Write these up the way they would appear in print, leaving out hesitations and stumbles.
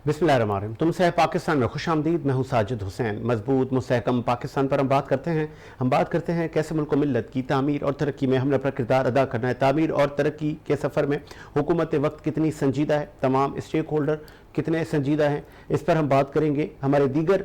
बिस्मिल्लाहिर्रहमानिर्रहीम। तुमसे पाकिस्तान में खुश आमदीद। मैं हूँ साजिद हुसैन। मजबूत मुस्तहकम पाकिस्तान पर हम बात करते हैं कैसे मुल्क मिल्लत की तामीर और तरक्की में हमने अपना किरदार अदा करना है। तामीर और तरक्की के सफ़र में हुकूमत वक्त कितनी संजीदा है, तमाम स्टेक होल्डर कितने संजीदा हैं, इस पर हम बात करेंगे। हमारे दीगर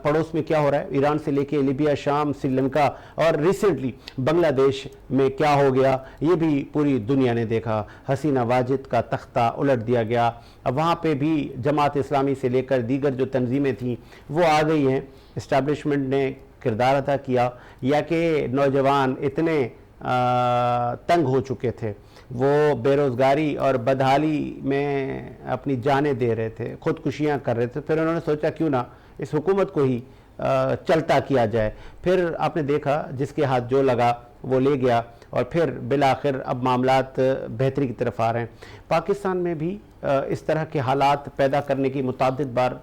पड़ोस में क्या हो रहा है, ईरान से लेके लीबिया, शाम, श्रीलंका और रिसेंटली बांग्लादेश में क्या हो गया, ये भी पूरी दुनिया ने देखा। हसीना वाजिद का तख्ता उलट दिया गया। अब वहाँ पे भी जमात इस्लामी से लेकर दीगर जो तंजीमें थीं वो आ गई हैं। इस्टेब्लिशमेंट ने किरदार अदा किया, या कि नौजवान इतने तंग हो चुके थे, वो बेरोज़गारी और बदहाली में अपनी जानें दे रहे थे, ख़ुदकुशियाँ कर रहे थे। फिर उन्होंने सोचा क्यों ना इस हुकूमत को ही चलता किया जाए। फिर आपने देखा जिसके हाथ जो लगा वो ले गया, और फिर बिलाखिर अब मामलात बेहतरी की तरफ आ रहे हैं। पाकिस्तान में भी इस तरह के हालात पैदा करने की मुतअद्दिद बार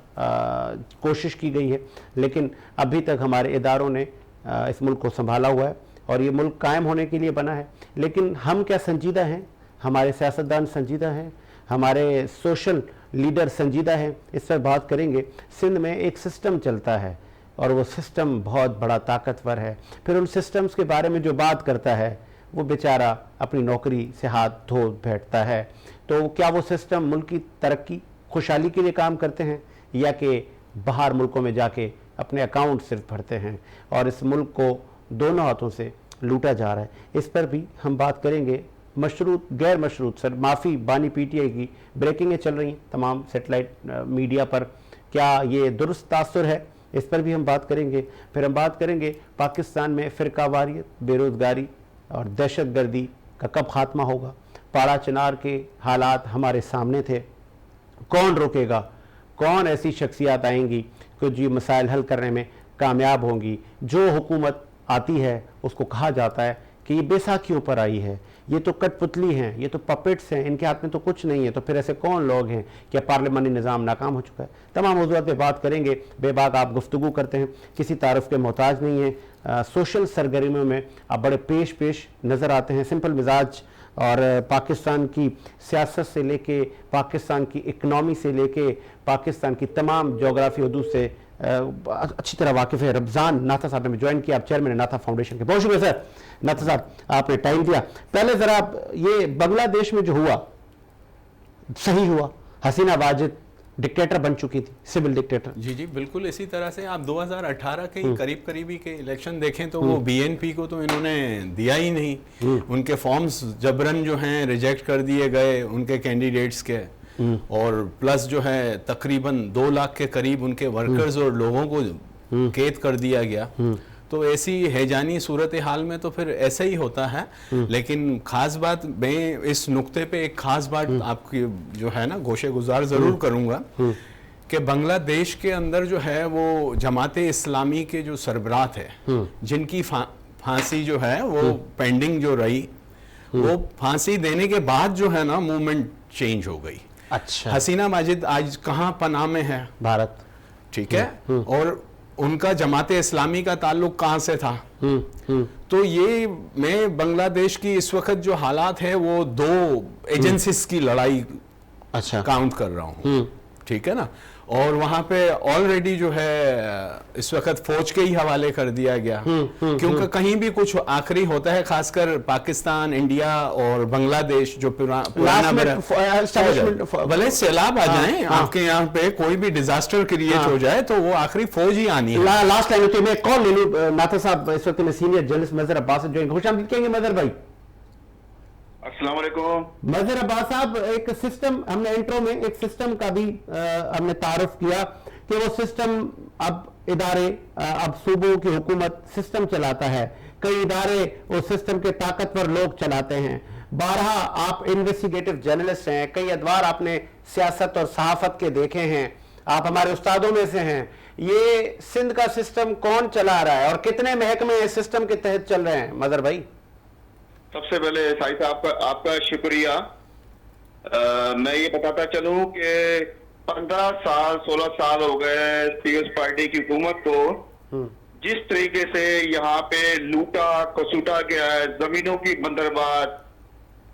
कोशिश की गई है, लेकिन अभी तक हमारे इदारों ने इस मुल्क को संभाला हुआ है और ये मुल्क कायम होने के लिए बना है। लेकिन हम क्या संजीदा हैं, हमारे सियासतदान संजीदा हैं, हमारे सोशल लीडर संजीदा हैं, इस पर बात करेंगे। सिंध में एक सिस्टम चलता है और वो सिस्टम बहुत बड़ा ताकतवर है। फिर उन सिस्टम्स के बारे में जो बात करता है वो बेचारा अपनी नौकरी से हाथ धो बैठता है। तो क्या वो सिस्टम मुल्क की तरक्की, खुशहाली के लिए काम करते हैं, या कि बाहर मुल्कों में जाके अपने अकाउंट सिर्फ भरते हैं और इस मुल्क को दोनों हाथों से लूटा जा रहा है। इस पर भी हम बात करेंगे। मशरूत गैर मशरूत सर माफ़ी बानी पीटीआई की ब्रेकिंगें चल रही हैं तमाम सेटेलाइट मीडिया पर, क्या ये दुरुस्त तासुर है, इस पर भी हम बात करेंगे। फिर हम बात करेंगे पाकिस्तान में फ़िरकावारियत, बेरोज़गारी और दहशतगर्दी का कब ख़ात्मा होगा। पाड़ा चिनार के हालात हमारे सामने थे, कौन रोकेगा, कौन ऐसी शख्सियात आएंगी कि जो मसाइल हल करने में कामयाब होंगी। जो हुकूमत आती है उसको कहा जाता है कि ये बैसाखियों पर आई है, ये तो कठपुतली हैं, ये तो पपेट्स हैं, इनके हाथ में तो कुछ नहीं है। तो फिर ऐसे कौन लोग हैं? क्या पार्लियामानी निज़ाम नाकाम हो चुका है? तमाम मौज़ूआत पे बात करेंगे। बेबाक आप गुफ्तगू करते हैं, किसी तारुफ के मोहताज नहीं है। सोशल सरगर्मियों में आप बड़े पेश नज़र आते हैं, सिंपल मिजाज, और पाकिस्तान की सियासत से लेके, पाकिस्तान की इकनॉमी से लेके, पाकिस्तान की तमाम जोग्राफी हदूद से अच्छी तरह वाकिफ़ है। रमज़ान नाथा साहब ने ज्वाइन किया, आप चेयरमैन नाथा फाउंडेशन के। बहुत शुक्रिया सर नाथा साहब, आपने टाइम दिया। पहले ज़रा ये बांग्लादेश में जो हुआ सही हुआ? हसीना वाजिद डिक्टेटर बन चुकी थी, सिविल डिक्टेटर। जी बिल्कुल इसी तरह से आप 2018 के करीबी के इलेक्शन देखें तो वो बीएनपी को तो इन्होंने दिया ही नहीं। उनके फॉर्म्स जबरन जो हैं रिजेक्ट कर दिए गए उनके कैंडिडेट्स के, और प्लस जो है तकरीबन 2 लाख के करीब उनके वर्कर्स और लोगों को कैद कर दिया गया। तो ऐसी हैजानी सूरत हाल में तो फिर ऐसा ही होता है। लेकिन खास बात, मैं इस नुक्ते पे एक खास बात आपकी जो है ना गोशे गुजार ज़रूर करूँगा कि बांग्लादेश के अंदर जो है वो जमात इस्लामी के जो सरबराह थे, जिनकी फांसी जो है वो पेंडिंग जो रही, वो फांसी देने के बाद जो है ना मूवमेंट चेंज हो गई। अच्छा, हसीना वाजिद आज कहाँ पनाह में है? भारत, ठीक है। और उनका जमात इस्लामी का ताल्लुक कहाँ से था? तो ये मैं बांग्लादेश की इस वक्त जो हालात है वो 2 एजेंसीज की लड़ाई काउंट कर रहा हूँ, ठीक है ना। और वहाँ पे ऑलरेडी जो है इस वक्त फौज के ही हवाले कर दिया गया, क्योंकि कहीं भी कुछ आखिरी होता है, खासकर पाकिस्तान, इंडिया और बांग्लादेश जो पुराना भले सैलाब आ जाए, आपके यहाँ पे कोई भी डिजास्टर क्रिएट हो जाए तो वो आखिरी फौज ही आनी है। लास्ट टाइम तो मैं कॉल ले लूं नाथा साहब, इस वक्त में सीनियर जर्नलिस्ट मजहर अब्बास जो खुशामदीद कहेंगे। मजहर भाई अस्सलाम वालेकुम। मजहर अब्बास साहब, एक सिस्टम हमने इंट्रो में एक सिस्टम का भी हमने तारुफ किया कि वो सिस्टम अब इदारे, अब सूबों की हुकूमत सिस्टम चलाता है, कई इदारे उस सिस्टम के ताकतवर लोग चलाते हैं। 12 आप इन्वेस्टिगेटिव जर्नलिस्ट हैं, कई अदवार आपने सियासत और सहाफत के देखे हैं, आप हमारे उस्तादों में से हैं। ये सिंध का सिस्टम कौन चला रहा है और कितने महकमे इस सिस्टम के तहत चल रहे हैं? मजहर भाई सबसे पहले साहिब साहब आपका शुक्रिया। मैं ये बताता चलूं कि 15 साल 16 साल हो गए पीपल्स पार्टी की हुकूमत को, जिस तरीके से यहाँ पे लूटा कसूटा गया है, जमीनों की बंदरबाद,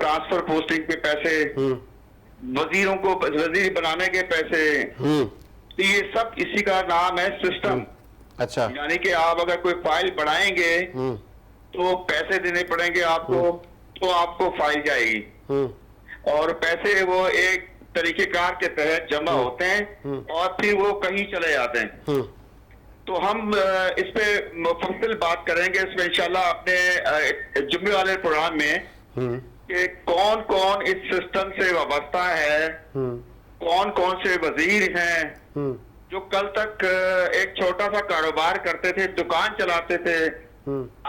ट्रांसफर पोस्टिंग पे पैसे, वजीरों को वजीर बनाने के पैसे, तो ये सब इसी का नाम है सिस्टम। अच्छा। यानी कि आप अगर कोई फाइल बढ़ाएंगे तो पैसे देने पड़ेंगे आपको, तो आपको फाइल जाएगी, और पैसे वो एक तरीकेकार के तहत जमा होते हैं और फिर वो कहीं चले जाते हैं। तो हम इस पे मुफस्सिल बात करेंगे इसमें इंशाल्लाह अपने जुम्मे वाले प्रोग्राम में कि कौन कौन इस सिस्टम से वाबस्ता है, कौन कौन से वजीर हैं जो कल तक एक छोटा सा कारोबार करते थे, दुकान चलाते थे,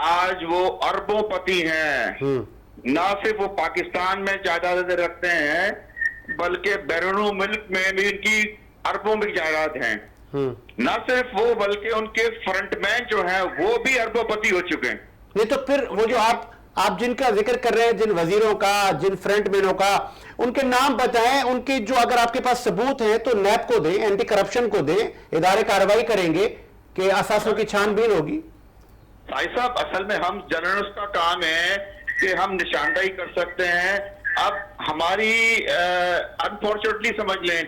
आज वो अरबोंपति हैं। ना सिर्फ वो पाकिस्तान में जायदाद रखते हैं बल्कि बैरून मुल्क में भी उनकी अरबों में जायदाद हैं। ना सिर्फ वो बल्कि उनके फ्रंटमैन जो हैं वो भी अरबोंपति हो चुके हैं। नहीं तो फिर वो जो आप जिनका जिक्र कर रहे हैं, जिन वजीरों का, जिन फ्रंटमैनों का, उनके नाम बताएं, उनके जो अगर आपके पास सबूत हैं तो नैब को दें, एंटी करप्शन को दें, इदारे कार्रवाई करेंगे कि असासों की छानबीन होगी। भाई साहब असल में हम जर्नलिस्ट का काम है कि हम निशानदाही कर सकते हैं। अब हमारी अनफॉर्चुनेटली समझ लें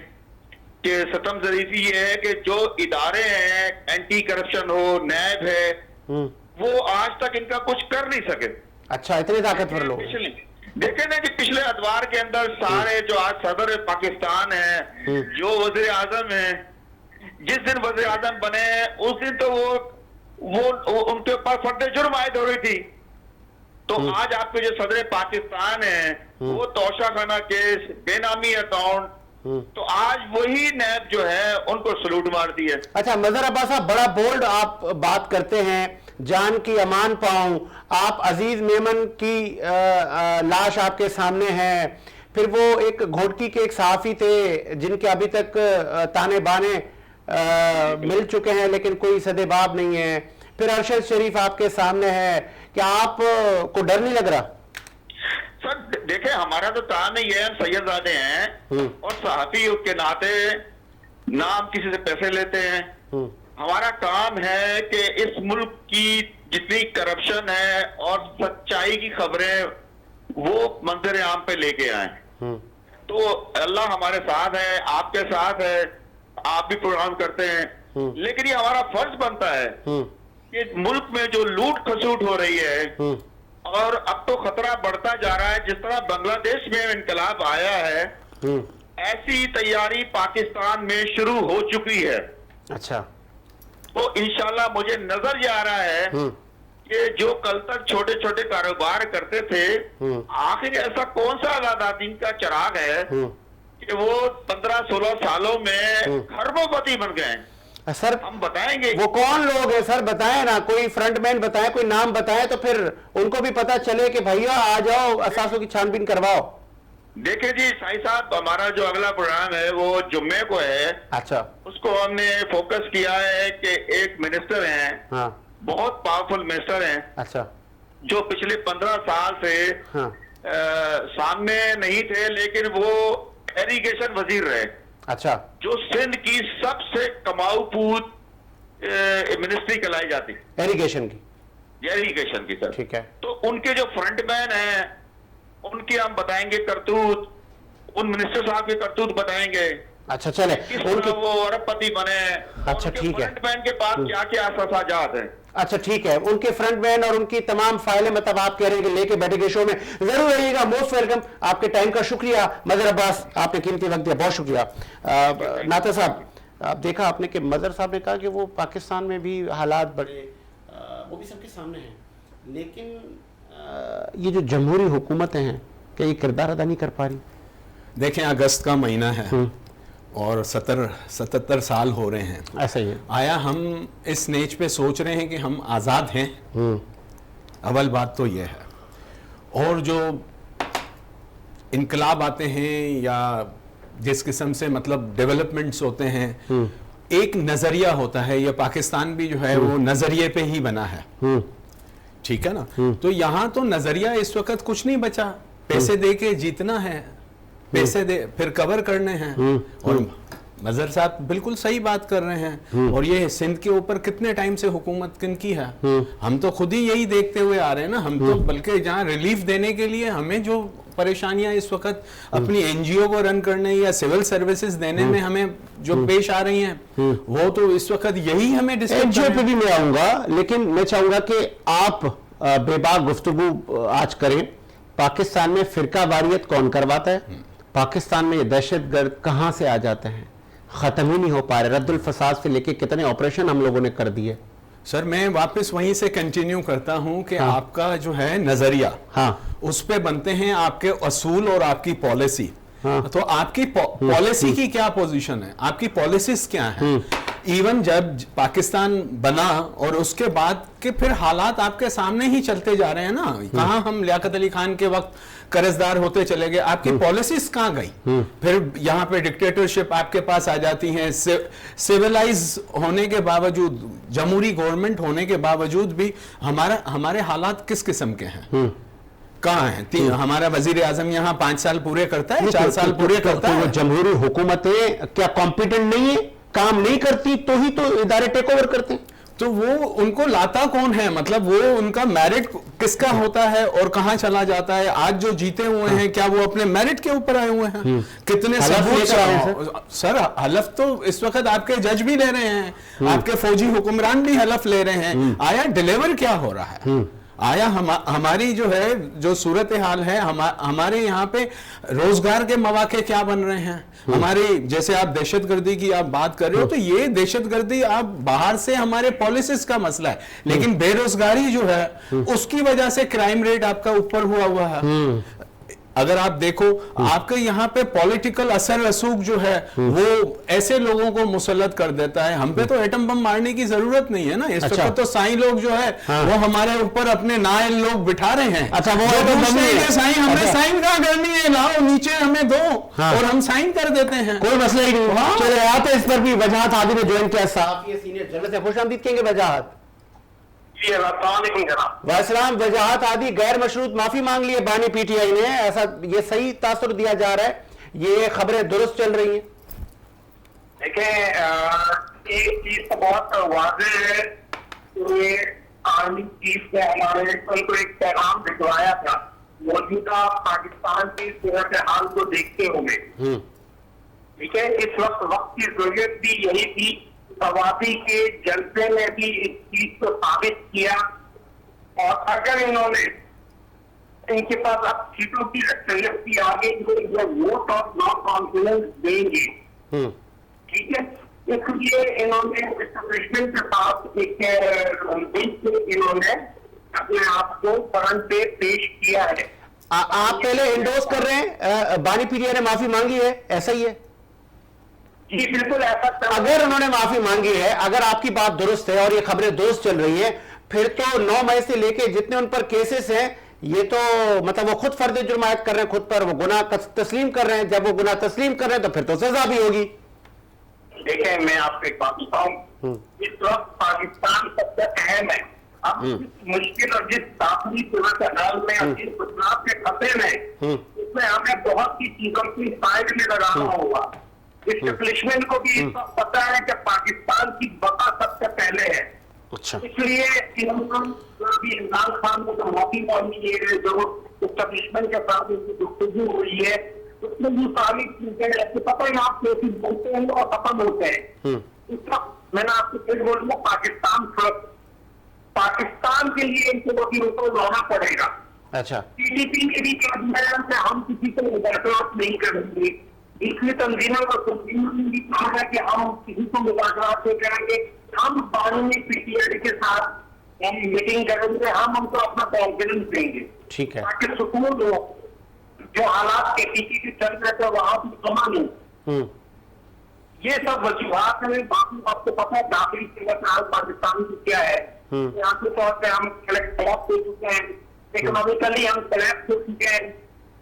कि सतम ज़रीफ़ी ये है कि जो इदारे हैं, एंटी करप्शन हो, नैब है, वो आज तक इनका कुछ कर नहीं सके। अच्छा, इतने ताकतवर लोग। देखे ना कि पिछले अदवार के अंदर सारे जो आज सदर पाकिस्तान है, जो वज़ीर आज़म है, जिस दिन वज़ीर आज़म बने उस दिन तो वो उनके ऊपर फर्द जुर्म आयद हो रही थी। तो आज आपके जो सदर पाकिस्तान है वो तोशाखाना केस, बेनामी अकाउंट, तो आज वही नैब जो है उनको सलूट मार दी है। अच्छा मजहर अब्बास साहब, बड़ा बोल्ड आप बात करते हैं, जान की अमान पाऊं। आप अजीज मेमन की लाश आपके सामने है, फिर वो एक घोटकी के एक सहाफी थे जिनके अभी तक ताने बाने मिल चुके हैं लेकिन कोई सदेबाब नहीं है, फिर अरशद शरीफ आपके सामने है। क्या आप को डर नहीं लग रहा? सर देखें, हमारा तो काम ही है, हम सैयदजादे हैं और सहाफी के नाते ना हम किसी से पैसे लेते हैं। हमारा काम है कि इस मुल्क की जितनी करप्शन है और सच्चाई की खबरें वो मंजर आम पे लेके आए। तो अल्लाह हमारे साथ है, आपके साथ है, आप भी प्रोग्राम करते हैं, लेकिन ये हमारा फर्ज बनता है कि मुल्क में जो लूट खसूट हो रही है और अब तो खतरा बढ़ता जा रहा है, जिस तरह बांग्लादेश में इनकलाब आया है ऐसी तैयारी पाकिस्तान में शुरू हो चुकी है। अच्छा, तो इंशाल्लाह मुझे नजर ये आ रहा है कि जो कल तक छोटे छोटे कारोबार करते थे, आखिर ऐसा कौन सा आजादीन का चिराग है कि वो 15-16 सालों में खरबोपति बन गए। सर हम बताएंगे वो कौन लोग हैं सर, बताएं ना, कोई फ्रंटमैन बताएं, कोई नाम बताएं तो फिर उनको भी पता चले कि भैया आ जाओ, असासों की छानबीन करवाओ। देखिए जी साई साहब, हमारा जो अगला प्रोग्राम है वो जुम्मे को है। अच्छा, उसको हमने फोकस किया है कि एक मिनिस्टर हैं, हाँ, बहुत पावरफुल मिनिस्टर हैं, अच्छा, जो पिछले 15 साल से हाँ, सामने नहीं थे लेकिन वो इरिगेशन वजीर रहे। अच्छा, जो सिंध की सबसे कमाऊ पूत मिनिस्ट्री कहलाई जाती, इरिगेशन की सर, ठीक है। तो उनके जो फ्रंटमैन हैं उनके हम बताएंगे करतूत, उन मिनिस्टर साहब के करतूत बताएंगे। अच्छा चले, उनके वो अरबपति बने। अच्छा ठीक है, फ्रंटमैन के पास क्या क्या असाजात हैं। अच्छा ठीक है, उनके फ्रंटमैन और उनकी तमाम फाइलें मतलब आप कह रहे हैं कि लेके बैठेंगे शो में, जरूर रहिएगा। मोस्ट वेलकम, आपके टाइम का शुक्रिया मजहर अब्बास, आपने कीमती वक्त दिया, बहुत शुक्रिया। नाता साहब, आप देखा आपने कि मजहर साहब ने कहा कि वो पाकिस्तान में भी हालात बड़े वो भी सबके सामने हैं, लेकिन ये जो जमहूरी हुकूमतें हैं क्या ये किरदार अदा नहीं कर पा रही? देखें, अगस्त का महीना है और 77 साल हो रहे हैं। ऐसा ही है। आया हम इस नेच पे सोच रहे हैं कि हम आज़ाद हैं? अव्वल बात तो यह है। और जो इनकलाब आते हैं या जिस किस्म से मतलब डेवलपमेंट्स होते हैं, एक नज़रिया होता है, यह पाकिस्तान भी जो है वो नज़रिए पे ही बना है, ठीक है ना। तो यहाँ तो नज़रिया इस वक्त कुछ नहीं बचा, पैसे दे के जीतना है, पैसे दे फिर कवर करने हैं। और मजहर साहब बिल्कुल सही बात कर रहे हैं। और ये सिंध के ऊपर कितने टाइम से हुकूमत किनकी है, हम तो खुद ही यही देखते हुए आ रहे हैं ना। हम तो बल्कि जहाँ रिलीफ देने के लिए हमें जो परेशानियां इस वक्त अपनी एनजीओ को रन करने या सिविल सर्विसेज देने में हमें जो पेश आ रही हैं, वो तो इस वक्त यही हमें डिस्कस एनजीओ पे भी मैं आऊंगा, लेकिन मैं चाहूंगा कि आप बेबाक गुफ्तगू आज करें। पाकिस्तान में फिरका वारियत कौन करवाता है? पाकिस्तान में ये दहशतगर्द कहां से आ जाते हैं? खत्म ही नहीं हो पा रहे। रद्दुल फसाद से लेके कितने ऑपरेशन हम लोगों ने कर दिए। सर मैं वापस वहीं से कंटिन्यू करता हूं कि आपका जो है नजरिया, उस पे बनते हैं आपके असूल और आपकी पॉलिसी। तो आपकी पॉलिसी की क्या पोजीशन है, आपकी पॉलिसीज क्या है? इवन जब पाकिस्तान बना और उसके बाद के फिर हालात आपके सामने ही चलते जा रहे हैं ना। कहां हम लियाकत अली खान के वक्त कर्जदार होते चले गए, आपकी पॉलिसीज कहां गई? फिर यहाँ पे डिक्टेटरशिप आपके पास आ जाती है। सिविलाइज होने के बावजूद, जमहूरी गवर्नमेंट होने के बावजूद भी हमारे हालात किस किस्म के हैं? कहाँ है? हमारा वजीर आजम यहाँ 5 साल पूरे करता है, 4 साल पूरे करता है। वो जमहूरी हुकूमतें क्या कॉम्पिटेंट नहीं है, काम नहीं करती, तो ही तो इदारे टेक ओवर करते हैं। तो वो उनको लाता कौन है? मतलब वो उनका मेरिट किसका होता है और कहां चला जाता है? आज जो जीते हुए हैं, क्या वो अपने मेरिट के ऊपर आए हुए हैं? कितने सबूत? सर हलफ तो इस वक्त आपके जज भी ले रहे हैं, आपके फौजी हुक्मरान भी हलफ ले रहे हैं। आया डिलीवर क्या हो रहा है? आया हमारी जो है, जो सूरत हाल है, हमारे यहाँ पे रोजगार के मौके क्या बन रहे हैं? हमारी, जैसे आप दहशतगर्दी की आप बात कर रहे हो, तो ये दहशतगर्दी आप बाहर से हमारे पॉलिसीज का मसला है, लेकिन बेरोजगारी जो है उसकी वजह से क्राइम रेट आपका ऊपर हुआ है। अगर आप देखो, आपके यहाँ पे पॉलिटिकल असर रसूख जो है वो ऐसे लोगों को मुसल्लत कर देता है। हम पे तो एटम बम मारने की जरूरत नहीं है ना इस वक्त। तो साईं लोग जो है वो हमारे ऊपर अपने नायल लोग बिठा रहे हैं। अच्छा, वो साईं, हमने साइन कहाँ करनी है? लाओ नीचे हमें दो और हम साइन कर देते हैं, कोई मसला ही नहीं। चले आते इस पर भी वजाहत आदि ने ज्वाइन किया। साहब ये सीनियर जर्नलिस्ट है, खुशामदीद कहेंगे वजाहत। वालेकुम वजाहत आदि गैर मशरूत माफी मांग ली है बानी पीटीआई ने, ऐसा ये सही तासुर दिया जा रहा है? ये खबरें दुरुस्त चल रही हैं? देखें, एक चीज तो बहुत वाज़ेह है कि आर्मी चीफ ने हमारे उनको एक पैगाम भिजवाया था मौजूदा पाकिस्तान की सूरत हाल को देखते हुए। ठीक है, इस वक्त की जरूरत भी यही थी। तवाबी के जलसे ने भी इस चीज को साबित किया, और अगर इन्होंने, इनके पास अब सीटों की अक्सरियत की आगे जो वोट ऑफ नो कॉन्फिडेंस देंगे, ठीक है, इसलिए इन्होंने एस्टेब्लिशमेंट के साथ एक इन्होंने अपने आप को फ्रंट पे पेश किया है। आप पहले इंडोर्स कर रहे हैं बानी पीटीआई ने माफी मांगी है, ऐसा ही है? जी बिल्कुल ऐसा। अगर उन्होंने माफी मांगी है, अगर आपकी बात दुरुस्त है और ये खबरें दुरुस्त चल रही है, फिर तो 9 मई से लेके जितने उन पर केसेस हैं, ये तो मतलब वो खुद फर्द जुर्म आयद कर रहे हैं, खुद पर वो गुनाह तस्लीम कर रहे हैं। जब वो गुनाह तस्लीम कर रहे हैं तो फिर तो सजा भी होगी। देखें, मैं आपको एक बात बताऊं, इस वक्त पाकिस्तान सबसे अहम है। अब मुश्किल और जिस दाखिली सूरत हाल में और जिस बदलाव के खतरे में, उसमें हमें बहुत सी चीजों की साइड में लगाना होगा। एस्टेब्लिशमेंट को भी इस वक्त पता है कि पाकिस्तान की बका सबसे पहले है। अच्छा, इसलिए इमरान खान को जो माफी मांगी है, जो एस्टेब्लिशमेंट के साथ गुफ्तगू हुई है, उसमें ये सारी चीजें ऐसे पता है आप केसेस बोलते हैं और खत्म होते हैं। इस वक्त मैंने आपको फिर बोलूंगा, पाकिस्तान के लिए इनको वकीलों को लाना पड़ेगा। अच्छा, टीडीपी के भी कहना है हम किसी को मुबादलात नहीं करेंगे। इसलिए तंजीमों को भी कहा है कि हम किसी को मुबादलात नहीं करेंगे। हम बानी पीटीआई के साथ हम मीटिंग करेंगे, हम उनको अपना कॉन्फिडेंस देंगे, ठीक है, ताकि सुकून हो। जो हालात के पीछे के चल रहे थे वहां भी कमा नहीं। ये सब वजूहात है। बाकी आपको पता है दाखिली सूरत हाल पाकिस्तान की क्या है। यहाँ के तौर पर हम कलेक्ट हो चुके हैं, इकोनॉमिकली हम कलेक्ट हो चुके हैं।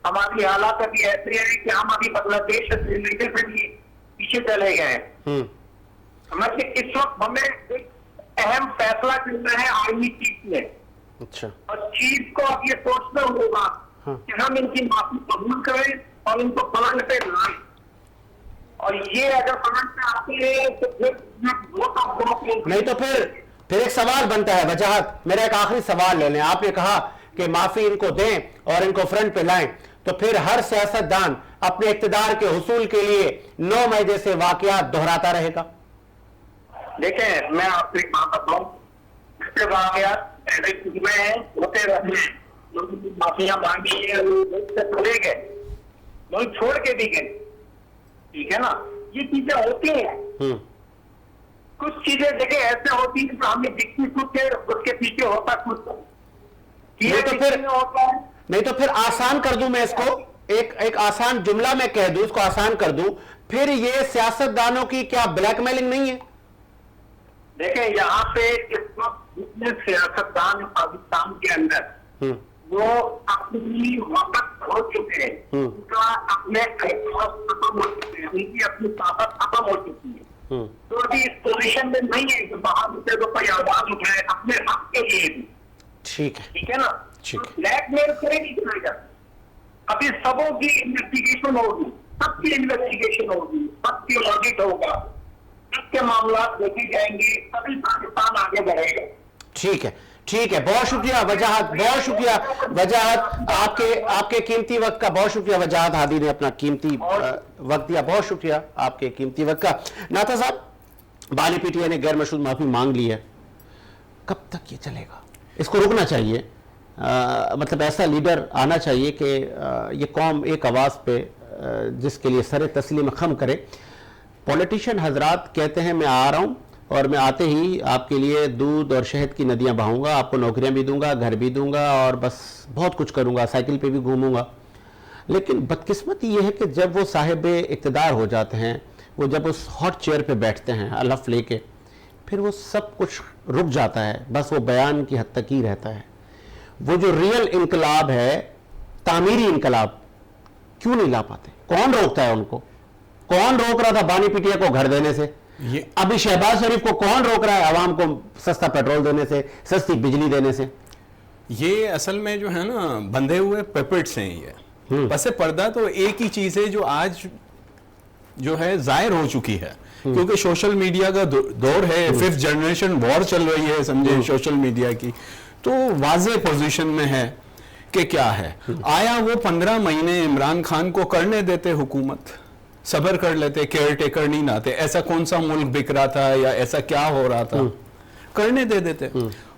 हमारी हालात अभी ऐसे है कि हम अभी बांग्लादेश से पीछे चले गए हैं। समझिए, इस वक्त हमें एक अहम फैसला करना है आर्मी चीफ ने। अच्छा, और चीफ को अब ये सोचना होगा कि हम इनकी माफी कबूल करें और इनको फ्रंट पे लाएं। और ये अगर फ्रंट पे आते हैं तो फिर नहीं तो फिर एक सवाल बनता है वजाहत। मेरा एक आखिरी सवाल ले लें। आपने कहा कि माफी इनको दें और इनको फ्रंट पे लाएं, تو پھر ہر سیاستدان اپنے اقتدار کے حصول کے لیے 9 مئی جیسے واقعات دہراتا رہے گا؟ دیکھیں میں آپ کو ایک بات بتاؤں، اس کے واقعات ایسے میں ہوتے رہتے ہیں، لوگ معافیاں مانگی ہیں، چلے گئے، لوگ چھوڑ کے بھی گئے، ٹھیک ہے نا، یہ چیزیں ہوتی ہیں. کچھ چیزیں دیکھیں ایسے ہوتی ہیں کہ ہمیں دکھتی کچھ ہے، اس کے پیچھے ہوتا کچھ. نہیں تو پھر آسان کر دوں میں اس کو، ایک آسان جملہ میں کہہ دوں، اس کو آسان کر دوں، پھر یہ سیاستدانوں کی کیا بلیک میلنگ نہیں ہے؟ دیکھیں یہاں پہ اس وقت جتنے سیاستدان پاکستان کے اندر وہ اپنی وقت ہو چکے ہیں، ان کا اپنے ختم ہو چکے ہیں، ان کی اپنی طاقت ختم ہو چکی ہے، تو ابھی اس پوزیشن میں نہیں ہے کہ باہر سے تو کوئی آواز اٹھائے اپنے حق کے لیے بھی. ٹھیک ہے، ٹھیک ہے نا، بلیک میل کرے نہیں کرے گا. ابھی سبوں کی انویسٹیگیشن ہوگی، سب کی انویسٹیگیشن ہوگی، سب کی آڈٹ ہوگا، سب کے معاملات دیکھے جائیں گے، تبھی پاکستان آگے بڑھے گا. ٹھیک ہے، ٹھیک ہے، بہت شکریہ وجاہت، بہت شکریہ وجاہت، آپ کے قیمتی وقت کا بہت شکریہ وجاہت. ہادی نے اپنا قیمتی وقت دیا، بہت شکریہ آپ کے قیمتی وقت کا. ناتا صاحب، بانی پی ٹی آئی نے غیر مشروط معافی مانگ لی ہے، کب تک یہ چلے گا؟ اس کو رکنا چاہیے، مطلب ایسا لیڈر آنا چاہیے کہ یہ قوم ایک آواز پہ جس کے لیے سر تسلیم خم کرے. پولیٹیشین حضرات کہتے ہیں میں آ رہا ہوں اور میں آتے ہی آپ کے لیے دودھ اور شہد کی ندیاں بہاؤں گا، آپ کو نوکریاں بھی دوں گا، گھر بھی دوں گا اور بس بہت کچھ کروں گا، سائیکل پہ بھی گھوموں گا. لیکن بدقسمتی یہ ہے کہ جب وہ صاحب اقتدار ہو جاتے ہیں، وہ جب اس ہاٹ چیئر پہ بیٹھتے ہیں الف لے کے، پھر وہ سب کچھ رک جاتا ہے، بس وہ بیان کی حد تک ہی رہتا ہے. وہ جو ریئل انقلاب ہے، تعمیری انقلاب، کیوں نہیں لا پاتے؟ کون روکتا ہے ان کو؟ کون روک رہا تھا بانی پی ٹی آئی کو گھر دینے سے؟ ابھی شہباز شریف کو کون روک رہا ہے عوام کو سستا پیٹرول دینے سے، سستی بجلی دینے سے؟ یہ اصل میں جو ہے نا بندھے ہوئے پیپٹس ہیں. یہ پس پردہ تو ایک ہی چیز ہے جو آج جو ہے ظاہر ہو چکی ہے، کیونکہ سوشل میڈیا کا دور ہے، 5th جنریشن وار چل رہی ہے سمجھے سوشل میڈیا کی، تو واضح پوزیشن میں ہے کہ کیا ہے. آیا وہ 15 مہینے عمران خان کو کرنے دیتے، حکومت صبر کر لیتے، کیئر ٹیکر نہیں لاتے، ایسا کون سا ملک بک رہا تھا یا ایسا کیا ہو رہا تھا، کرنے دے دیتے.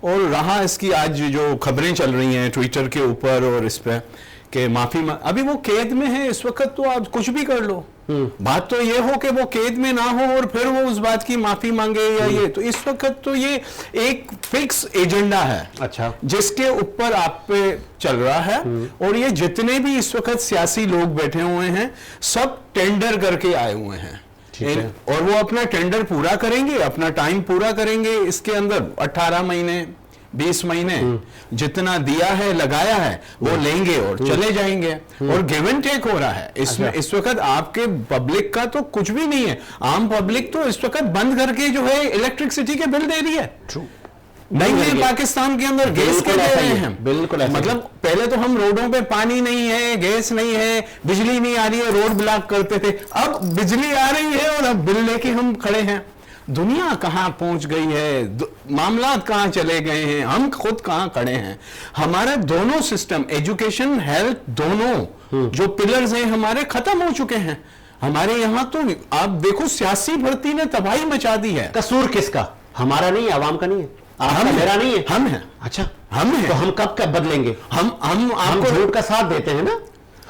اور رہا اس کی آج جو خبریں چل رہی ہیں ٹویٹر کے اوپر اور اس پہ کہ معافی ابھی وہ قید میں ہے اس وقت، تو آپ کچھ بھی کر لو. بات تو یہ ہو کہ وہ قید میں نہ ہو اور پھر وہ اس بات کی معافی مانگے یا یہ، تو اس وقت تو یہ ایک فکس ایجنڈا ہے اچھا جس کے اوپر آپ پہ چل رہا ہے. اور یہ جتنے بھی اس وقت سیاسی لوگ بیٹھے ہوئے ہیں سب ٹینڈر کر کے آئے ہوئے ہیں، اور وہ اپنا ٹینڈر پورا کریں گے، اپنا ٹائم پورا کریں گے. اس کے اندر 18 مہینے 20 مہینے جتنا دیا ہے لگایا ہے وہ لیں گے اور چلے جائیں گے. اور گیو اینڈ ٹیک ہو رہا ہے اس میں. اس وقت آپ کے پبلک کا تو کچھ بھی نہیں ہے، عام پبلک تو اس وقت بند کر کے جو ہے الیکٹرکسٹی کے بل دے رہی ہے. نہیں پاکستان کے اندر گیس کے دے رہے ہیں. بالکل مطلب پہلے تو ہم روڈوں پہ پانی نہیں ہے، گیس نہیں ہے، بجلی نہیں آ رہی ہے، روڈ بلاک کرتے تھے، اب بجلی آ رہی ہے اور اب بل لے کے ہم کھڑے ہیں. دنیا کہاں پہنچ گئی ہے، معاملات کہاں چلے گئے ہیں، ہم خود کہاں کھڑے ہیں. ہمارے دونوں سسٹم ایجوکیشن ہیلتھ دونوں جو پلرز ہیں ہمارے ختم ہو چکے ہیں. ہمارے یہاں تو آپ دیکھو سیاسی بھرتی نے تباہی مچا دی ہے. قصور کس کا؟ ہمارا نہیں ہے، عوام کا نہیں ہے، میرا نہیں ہے، ہم ہیں. اچھا ہم ہیں، تو ہم کب بدلیں گے؟ ہم جھوٹ کا ساتھ دیتے ہیں نا،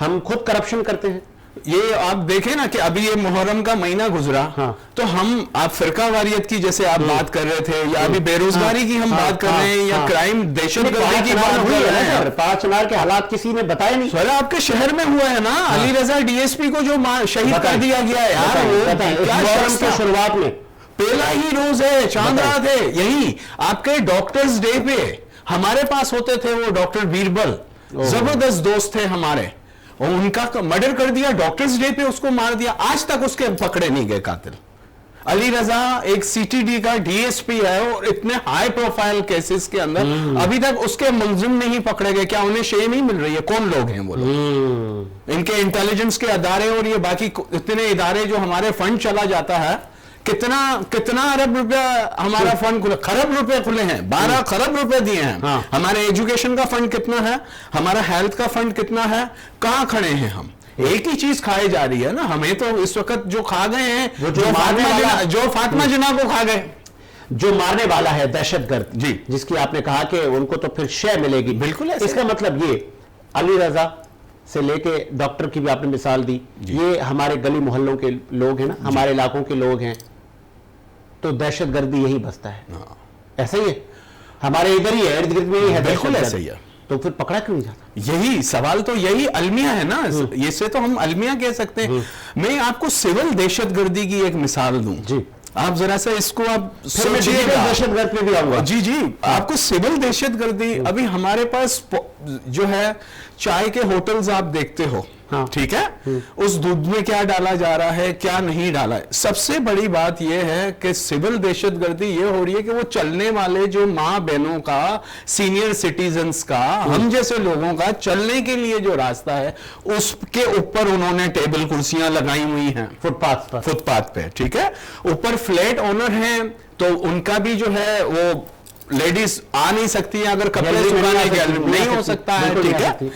ہم خود کرپشن کرتے ہیں. یہ آپ دیکھیں نا کہ ابھی یہ محرم کا مہینہ گزرا تو ہم آپ فرقہ واریت کی جیسے آپ بات کر رہے تھے، یا ابھی بے روزگاری کی ہم بات کر رہے ہیں، یا کرائم دہشت گردی کی بات کر رہے ہیں. 5 چنار کے حالات کسی نے بتائے نہیں. سر آپ کے شہر میں ہوا ہے نا، Ali Raza D S P کو جو شہید کر دیا گیا ہے یار، کی شروعات میں پہلا ہی روز ہے، چاند رات ہے. یہی آپ کے ڈاکٹرز ڈے پہ ہمارے پاس ہوتے تھے وہ ڈاکٹر بیربل، زبردست دوست تھے ہمارے، اور ان کا مرڈر کر دیا ڈاکٹرز ڈے پہ، اس کو مار دیا. آج تک اس کے پکڑے نہیں گئے قاتل. علی رضا ایک سی ٹی ڈی کا ڈی ایس پی ہے اور اتنے ہائی پروفائل کیسز کے اندر ابھی تک اس کے ملزم نہیں پکڑے گئے. کیا انہیں شے نہیں مل رہی ہے؟ کون لوگ ہیں وہ لوگ؟ ان کے انٹیلیجنس کے ادارے اور یہ باقی اتنے ادارے جو ہمارے فنڈ چلا جاتا ہے कितना अरब रुपया हमारा फंड खुला, खरब रुपए खुले हैं, 12 खरब रुपए दिए हैं। हाँ। हमारे एजुकेशन का फंड कितना है, हमारा हेल्थ का फंड कितना है, कहां खड़े हैं हम? एक ही चीज खाई जा रही है ना, हमें तो इस वक्त जो खा गए हैं, वो जो फातिमा जिना को खा गए, जो मारने वाला है दहशतगर्द जी, जिसकी आपने कहा कि उनको तो फिर शय मिलेगी, बिल्कुल ऐसे। इसका मतलब ये अली रजा से लेके डॉक्टर की भी आपने मिसाल दी, ये हमारे गली मोहल्लों के लोग हैं ना, हमारे इलाकों के लोग हैं, तो दहशतगर्दी यही बसता है। ऐसा ही है, हमारे इधर ही है, इर्द गिर्द में ही है, बिल्कुल दहशतगर्द। ऐसा ही है। तो फिर पकड़ा क्यों नहीं जाता? यही सवाल तो यही अलमिया है ना, इससे तो हम अलमिया कह सकते हैं। मैं आपको सिविल दहशतगर्दी की एक मिसाल दूं जी, आप जरा सा इसको आप फिर मैं डिजिटल सोचिएगा। दहशतगर्द पे भी आऊंगा। जी जी, आपको सिविल दहशतगर्दी, अभी हमारे पास जो है चाय के होटल्स आप देखते हो, हाँ। ठीक है, उस दूध में क्या डाला जा रहा है, क्या नहीं डाला है। सबसे बड़ी बात यह है कि सिविल दहशतगर्दी ये हो रही है कि वो चलने वाले जो माँ बहनों का, सीनियर सिटीजन्स का, हम जैसे लोगों का चलने के लिए जो रास्ता है उसके ऊपर उन्होंने टेबल कुर्सियां लगाई हुई हैं, फुटपाथ पे, ठीक है। ऊपर फ्लैट ओनर हैं तो उनका भी जो है वो लेडीज आ नहीं सकती है, अगर कपड़े सुखाने के नहीं हो सकता है, ठीक है।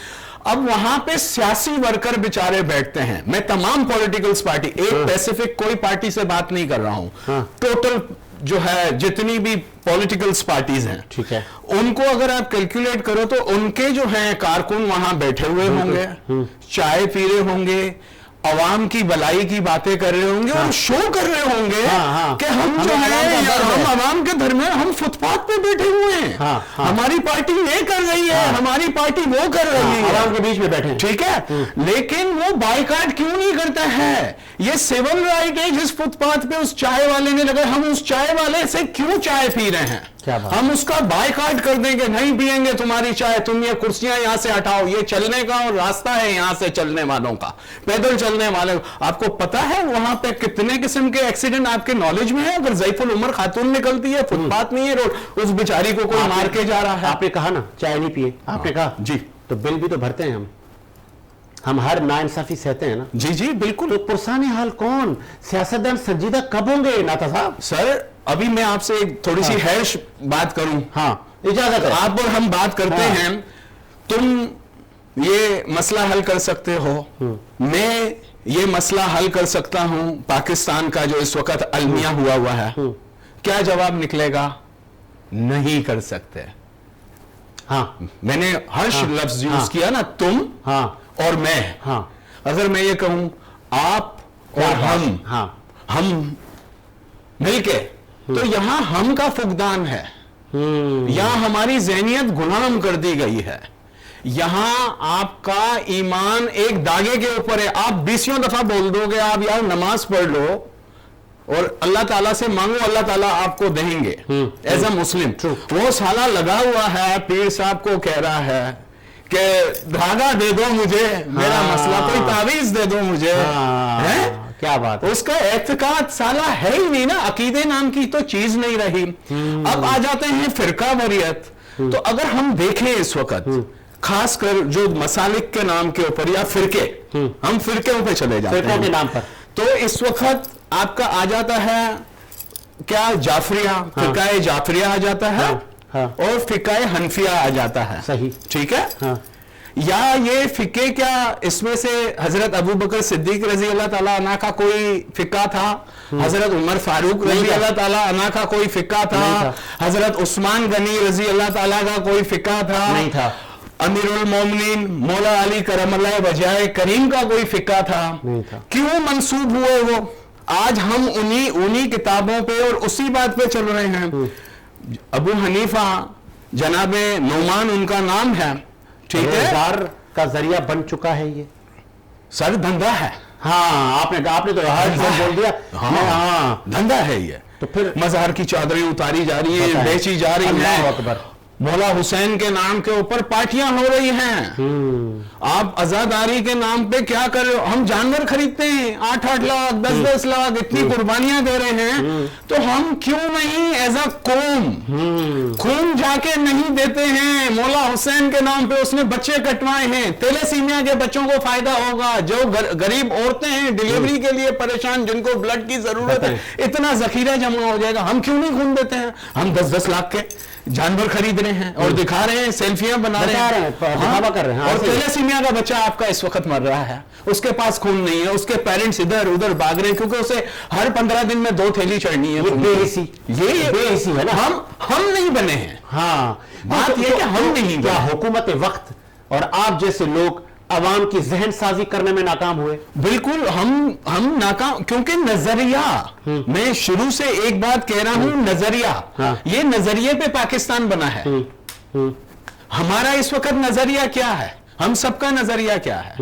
अब वहां पे सियासी वर्कर बेचारे बैठते हैं। मैं तमाम पॉलिटिकल्स पार्टी, एक स्पेसिफिक कोई पार्टी से बात नहीं कर रहा हूं, टोटल जो है जितनी भी पॉलिटिकल्स पार्टीज हैं, ठीक है, उनको अगर आप कैलकुलेट करो तो उनके जो हैं कारकुन वहां बैठे हुए होंगे, चाय पी रहे होंगे, अवाम की भलाई की बातें कर रहे होंगे, और शो कर रहे होंगे कि हम जो है हम अवाम के दरमियान हम फुटपाथ पे बैठे हुए हैं, हमारी पार्टी ये कर रही है, हमारी पार्टी वो कर रही है, अवाम के बीच में बैठे, ठीक है। लेकिन वो बाइकाट क्यों नहीं करता है? ये सिविल राइट है जिस फुटपाथ पे उस चाय वाले ने लगा, हम उस चाय वाले से क्यों चाय पी रहे हैं? क्या बात? हम उसका बाइकाट कर देंगे, नहीं पिएंगे तुम्हारी चाय, तुम ये कुर्सियां यहां से हटाओ, ये चलने का और रास्ता है यहां से चलने वालों का, पैदल चलने वाले। आपको पता है वहां पे कितने किस्म के एक्सीडेंट आपके नॉलेज में है? अगर ज़ैफुल उमर खातून निकलती है, फुटपाथ नहीं है रोड, उस बेचारी को कोई मार के जा रहा है। आपने कहा ना चाय नहीं पिए, आपने कहा जी, तो बिल भी तो भरते हैं हम हर नाइंसाफी सहते हैं ना। जी जी बिल्कुल। तो पुरसाने हाल कौन, सियासतदान संजीदा कब होंगे नाता साहब? सर अभी मैं आपसे एक थोड़ी सी हैश बात करूं, हाँ इजाजत है, आप और हम बात करते हैं, तुम ये मसला हल कर सकते हो, मैं ये मसला हल कर सकता हूं, पाकिस्तान का जो इस वक्त अलमिया हुआ है, क्या जवाब निकलेगा? नहीं कर सकते। हाँ मैंने हर्ष लफ्ज यूज किया ना, तुम और मैं। अगर मैं ये कहूं आप और हम मिलके, तो यहां हम का फुकदान है, यहां हमारी ज़हनियत गुलाम कर दी गई है, यहां आपका ईमान एक दागे के ऊपर है। आप 20 दफा बोल दोगे आप यार नमाज पढ़ लो और अल्लाह ताला से मांगो, अल्लाह ताला आपको देंगे एज अ मुस्लिम। वो साला लगा हुआ है, पीर साहब को कह रहा है कि धागा दे दो मुझे, मेरा मसला, कोई तावीज दे दो मुझे, है? क्या बात है? उसका एतकाद साला है ही नहीं ना, अकीदे नाम की तो चीज नहीं रही। अब आ जाते हैं फिरका वरीयत। तो अगर हम देखें इस वक्त खासकर जो मसालिक के नाम के ऊपर या फिरके, हम फिरके पे चले जाते हैं के नाम पर, तो इस वक्त आपका आ जाता है क्या, जाफरिया, फिकाए जाफरिया आ जाता है, और फिकाए हनफिया आ जाता है, सही, ठीक है। या ये फिके क्या, इसमें से हजरत अबू बकर सिद्दीक रजी अल्लाह ताला अन्हु का कोई फिका था, हजरत उमर फारूक रजी अल्लाह ताला अन्हु का कोई फिका था, हजरत उस्मान गनी रजी अल्लाह ताला का कोई फिका था, नहीं था, अमीरुल मोमिनीन मौला अली करमल्लाह वजह करीम का कोई फिका था, नहीं था। क्यों मंसूब हुए वो? आज हम उन्हीं किताबों पे और उसी बात पे चल रहे हैं। अबू हनीफा जनाबे नौमान उनका नाम है, ठीक है, रोजगार का जरिया बन चुका है ये, सर धंधा है। हाँ आपने तो हर बोल दिया। हाँ धंधा है ये। तो फिर मज़हर की चादरें उतारी जा रही है, बेची जा रही है, मौला हुसैन के नाम के ऊपर पार्टियां हो रही हैं। आप अजादारी के नाम पे क्या कर रहे हो? हम जानवर खरीदते हैं 8-8 लाख 10-10 लाख, इतनी कुर्बानियां दे रहे हैं, तो हम क्यों नहीं एज अ कौम खून जाके नहीं देते हैं? मौला हुसैन के नाम पे उसने बच्चे कटवाए हैं, थैलेसीमिया के बच्चों को फायदा होगा, जो गरीब औरतें हैं डिलीवरी के लिए परेशान, जिनको ब्लड की जरूरत है, इतना जखीरा जमा हो जाएगा, हम क्यों नहीं खून देते हैं? हम 10-10 लाख के जानवर खरीद रहे हैं और दिखा रहे हैं, सेल्फियां बना रहे हैं, दिखावा कर रहे हैं। और थैलेसीमिया का बच्चा आपका इस वक्त मर रहा है, उसके पास खून नहीं है, उसके पेरेंट्स इधर उधर भाग रहे हैं क्योंकि उसे हर 15 दिन में 2 थैली चढ़नी है। ये बेहिसी है ना। हम नहीं बने हैं। हाँ, बात ये कि हम नहीं क्या बने। हुकूमत वक्त और आप जैसे लोग अवाम की जहन साजी करने में नाकाम हुए? बिल्कुल हम नाकाम, क्योंकि नजरिया, मैं शुरू से एक बात कह रहा हूं, नजरिया, ये नजरिए पे पाकिस्तान बना है। हमारा इस वक्त नजरिया क्या है? हम सबका नजरिया क्या है?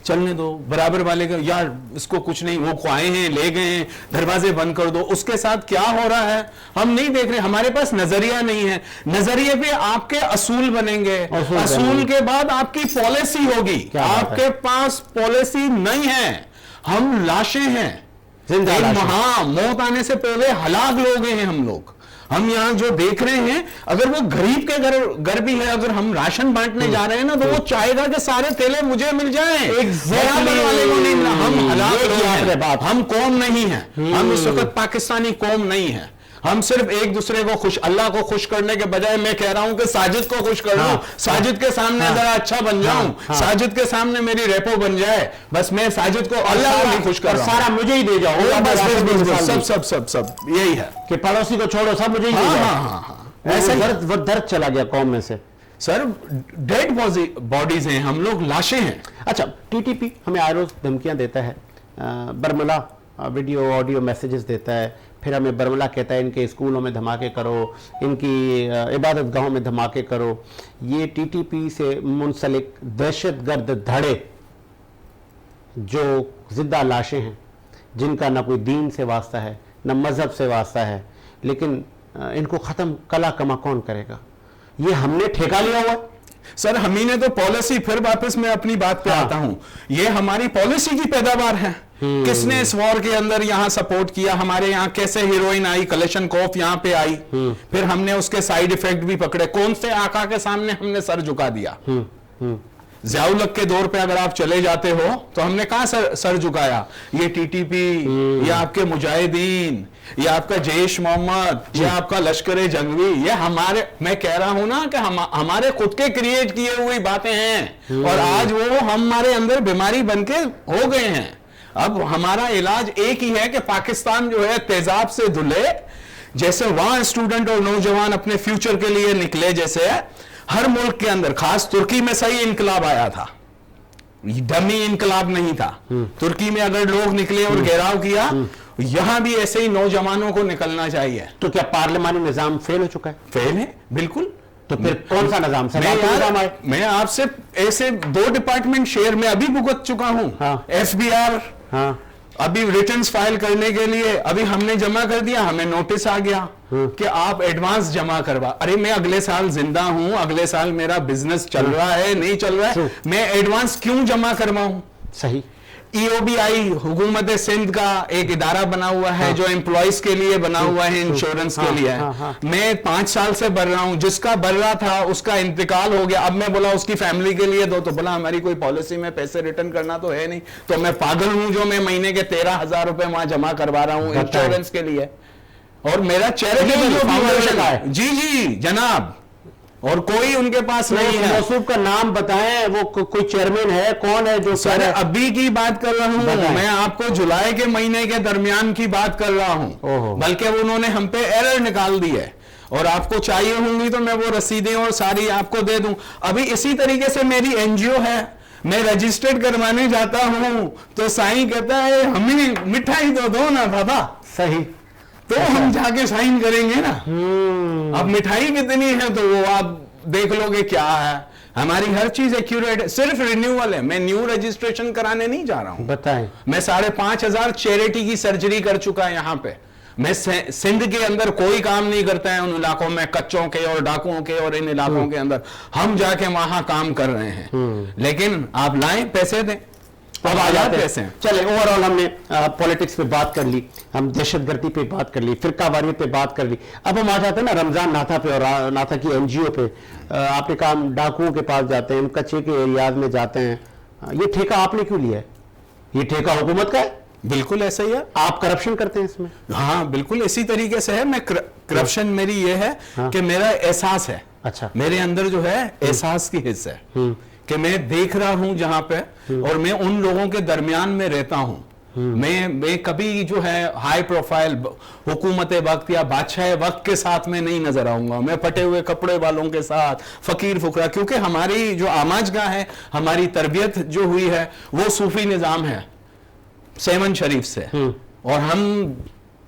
चलने दो, बराबर वाले का, यार इसको कुछ नहीं, वो आए हैं ले गए हैं, दरवाजे बंद कर दो, उसके साथ क्या हो रहा है हम नहीं देख रहे। हमारे पास नजरिया नहीं है। नजरिए पे आपके असूल बनेंगे, असूल के बाद आपकी पॉलिसी होगी। आपके पास पॉलिसी नहीं है, हम लाशें हैं, मौत आने से पहले हलाक लोग हैं हम लोग। हम यहाँ जो देख रहे हैं, अगर वो गरीब के घर भी है, अगर हम राशन बांटने जा रहे हैं ना, तो वो चाहेगा कि सारे थैले मुझे मिल जाएं, वाले को नहीं मिला। हम हलाक लोग हैं, हम कौम नहीं है, हम इस वक्त पाकिस्तानी कौम नहीं है। हम सिर्फ एक दूसरे को खुश, अल्लाह को खुश करने के बजाय मैं कह रहा हूं कि साजिद को खुश कर लूं, साजिद के सामने जरा अच्छा बन जाऊं, साजिद के सामने मेरी रेपो बन जाए, बस मैं साजिद को, अल्लाह को नहीं खुश कर रहा हूं, सारा मुझे ही दे जाओ, बस सब यही है कि पड़ोसी को छोड़ो, सब मुझे ही दे जाओ। ऐसा दर्द चला गया कौम में से। सर डेड बॉडीज हैं, हम लोग लाशें हैं। अच्छा, टीटीपी हमें आए रोज धमकियां देता है, बरमला वीडियो ऑडियो मैसेजेस देता है, फिर हमें बरमला कहता है इनके स्कूलों में धमाके करो, इनकी इबादत गाहों में धमाके करो। ये टीटीपी से मुंसलिक दहशतगर्द धड़े जो जिंदा लाशें हैं, जिनका ना कोई दीन से वास्ता है ना मजहब से वास्ता है, लेकिन इनको ख़त्म कला कमा कौन करेगा? ये हमने ठेका लिया हुआ है। सर हमी ने तो पॉलिसी, फिर वापस मैं अपनी बात पे आता हूं, ये हमारी पॉलिसी की पैदावार है। किसने इस वॉर के अंदर यहां सपोर्ट किया? हमारे यहां कैसे हीरोइन आई, कलेशनकोफ यहां पे आई, फिर हमने उसके साइड इफेक्ट भी पकड़े। कौन से आका के सामने हमने सर झुका दिया? ज़ियाउल-हक के दौर पे अगर आप चले जाते हो तो हमने कहां सर झुकाया? ये टीटीपी, या आपके मुजाहिदीन, या आपका जैश मोहम्मद, या आपका लश्कर जंगवी, ये हमारे, मैं कह रहा हूं ना कि हमारे खुद के क्रिएट किए हुई बातें हैं, और आज वो हमारे अंदर बीमारी बन के हो गए हैं। अब हमारा इलाज एक ही है कि पाकिस्तान जो है तेजाब से धुले, जैसे वहां स्टूडेंट और नौजवान अपने फ्यूचर के लिए निकले, जैसे हर मुल्क के अंदर, खास तुर्की में सही इनकलाब आया था, डमी इनकलाब नहीं था। तुर्की में अगर लोग निकले और घेराव किया, यहां भी ऐसे ही नौजवानों को निकलना चाहिए। तो क्या पार्लियामानी निजाम फेल हो चुका है? फेल है, बिल्कुल। तो फिर कौन सा निजाम? मैं आपसे ऐसे 2 डिपार्टमेंट शेयर में अभी भुगत चुका हूं। FBR, अभी रिटर्न्स फाइल करने के लिए अभी हमने जमा कर दिया, हमें नोटिस आ गया कि आप एडवांस जमा करवा। अरे मैं अगले साल जिंदा हूं, अगले साल मेरा बिजनेस चल रहा है नहीं चल रहा है, मैं एडवांस क्यों जमा करवाऊं? सही। EOBI हुकूमत सिंध का एक इदारा बना हुआ है, जो एम्प्लॉइज के लिए बना हुआ है, इंश्योरेंस के लिए। मैं 5 साल से भर रहा हूं, जिसका भर रहा था उसका इंतकाल हो गया, अब मैं बोला उसकी फैमिली के लिए दो, तो बोला हमारी कोई पॉलिसी में पैसे रिटर्न करना तो है नहीं। तो मैं पागल हूं जो मैं महीने के 13,000 रुपए वहां जमा करवा रहा हूं इंश्योरेंस के लिए, और मेरा चैरिटेबल फाउंडेशन है। जी जनाब, और कोई उनके पास नहीं है। मौसूफ का नाम बताएं, वो कोई चेयरमैन है, कौन है जो? सर अभी की बात कर रहा हूं मैं, आपको जुलाई के महीने के दरमियान की बात कर रहा हूं, बल्कि उन्होंने हम पे एरर निकाल दी है, और आपको चाहिए होंगी तो मैं वो रसीदें और सारी आपको दे दूं। अभी इसी तरीके से मेरी NGO है, मैं रजिस्टर्ड करवाने जाता हूं तो साईं कहता है हमें मिठाई तो दो ना बाबा। सही। तो हम जाके साइन करेंगे ना। अब मिठाई कितनी है तो वो आप देख लोगे क्या है। हमारी हर चीज एक्यूरेट है, सिर्फ रिन्यूअल है। मैं न्यू रजिस्ट्रेशन कराने नहीं जा रहा हूं। बताएं। मैं 5,500 चैरिटी की सर्जरी कर चुका है यहाँ पे। میں سندھ کے اندر کوئی کام نہیں کرتا ہے ان علاقوں میں کچوں کے اور ڈاکوؤں کے اور ان علاقوں کے اندر ہم جا کے وہاں کام کر رہے ہیں لیکن آپ لائیں پیسے دیں اب آ جاتے ہیں چلیں اوورآل ہم نے پولیٹکس پہ بات کر لی ہم دہشت گردی پہ بات کر لی فرقہ واریت پہ بات کر لی اب ہم آ جاتے ہیں نا رمضان ناتھا پہ اور ناتھا کی این جی او پہ آپ نے کہا ڈاکوؤں کے پاس جاتے ہیں کچے کے ایریاز میں جاتے ہیں یہ ٹھیکہ آپ نے کیوں لیا ہے یہ ٹھیکہ حکومت کا ہے بالکل ایسا ہی ہے آپ کرپشن کرتے ہیں اس میں ہاں بالکل اسی طریقے سے ہے میں کرپشن میری یہ ہے کہ میرا احساس ہے اچھا میرے اندر جو ہے احساس کی حص ہے کہ میں دیکھ رہا ہوں جہاں پہ اور میں ان لوگوں کے درمیان میں رہتا ہوں میں کبھی جو ہے ہائی پروفائل حکومت وقت یا بادشاہ وقت کے ساتھ میں نہیں نظر آؤں گا میں پھٹے ہوئے کپڑے والوں کے ساتھ فقیر فقراء کیونکہ ہماری جو آماج گاہ ہے ہماری تربیت جو ہوئی ہے وہ صوفی نظام ہے سیون شریف سے اور ہم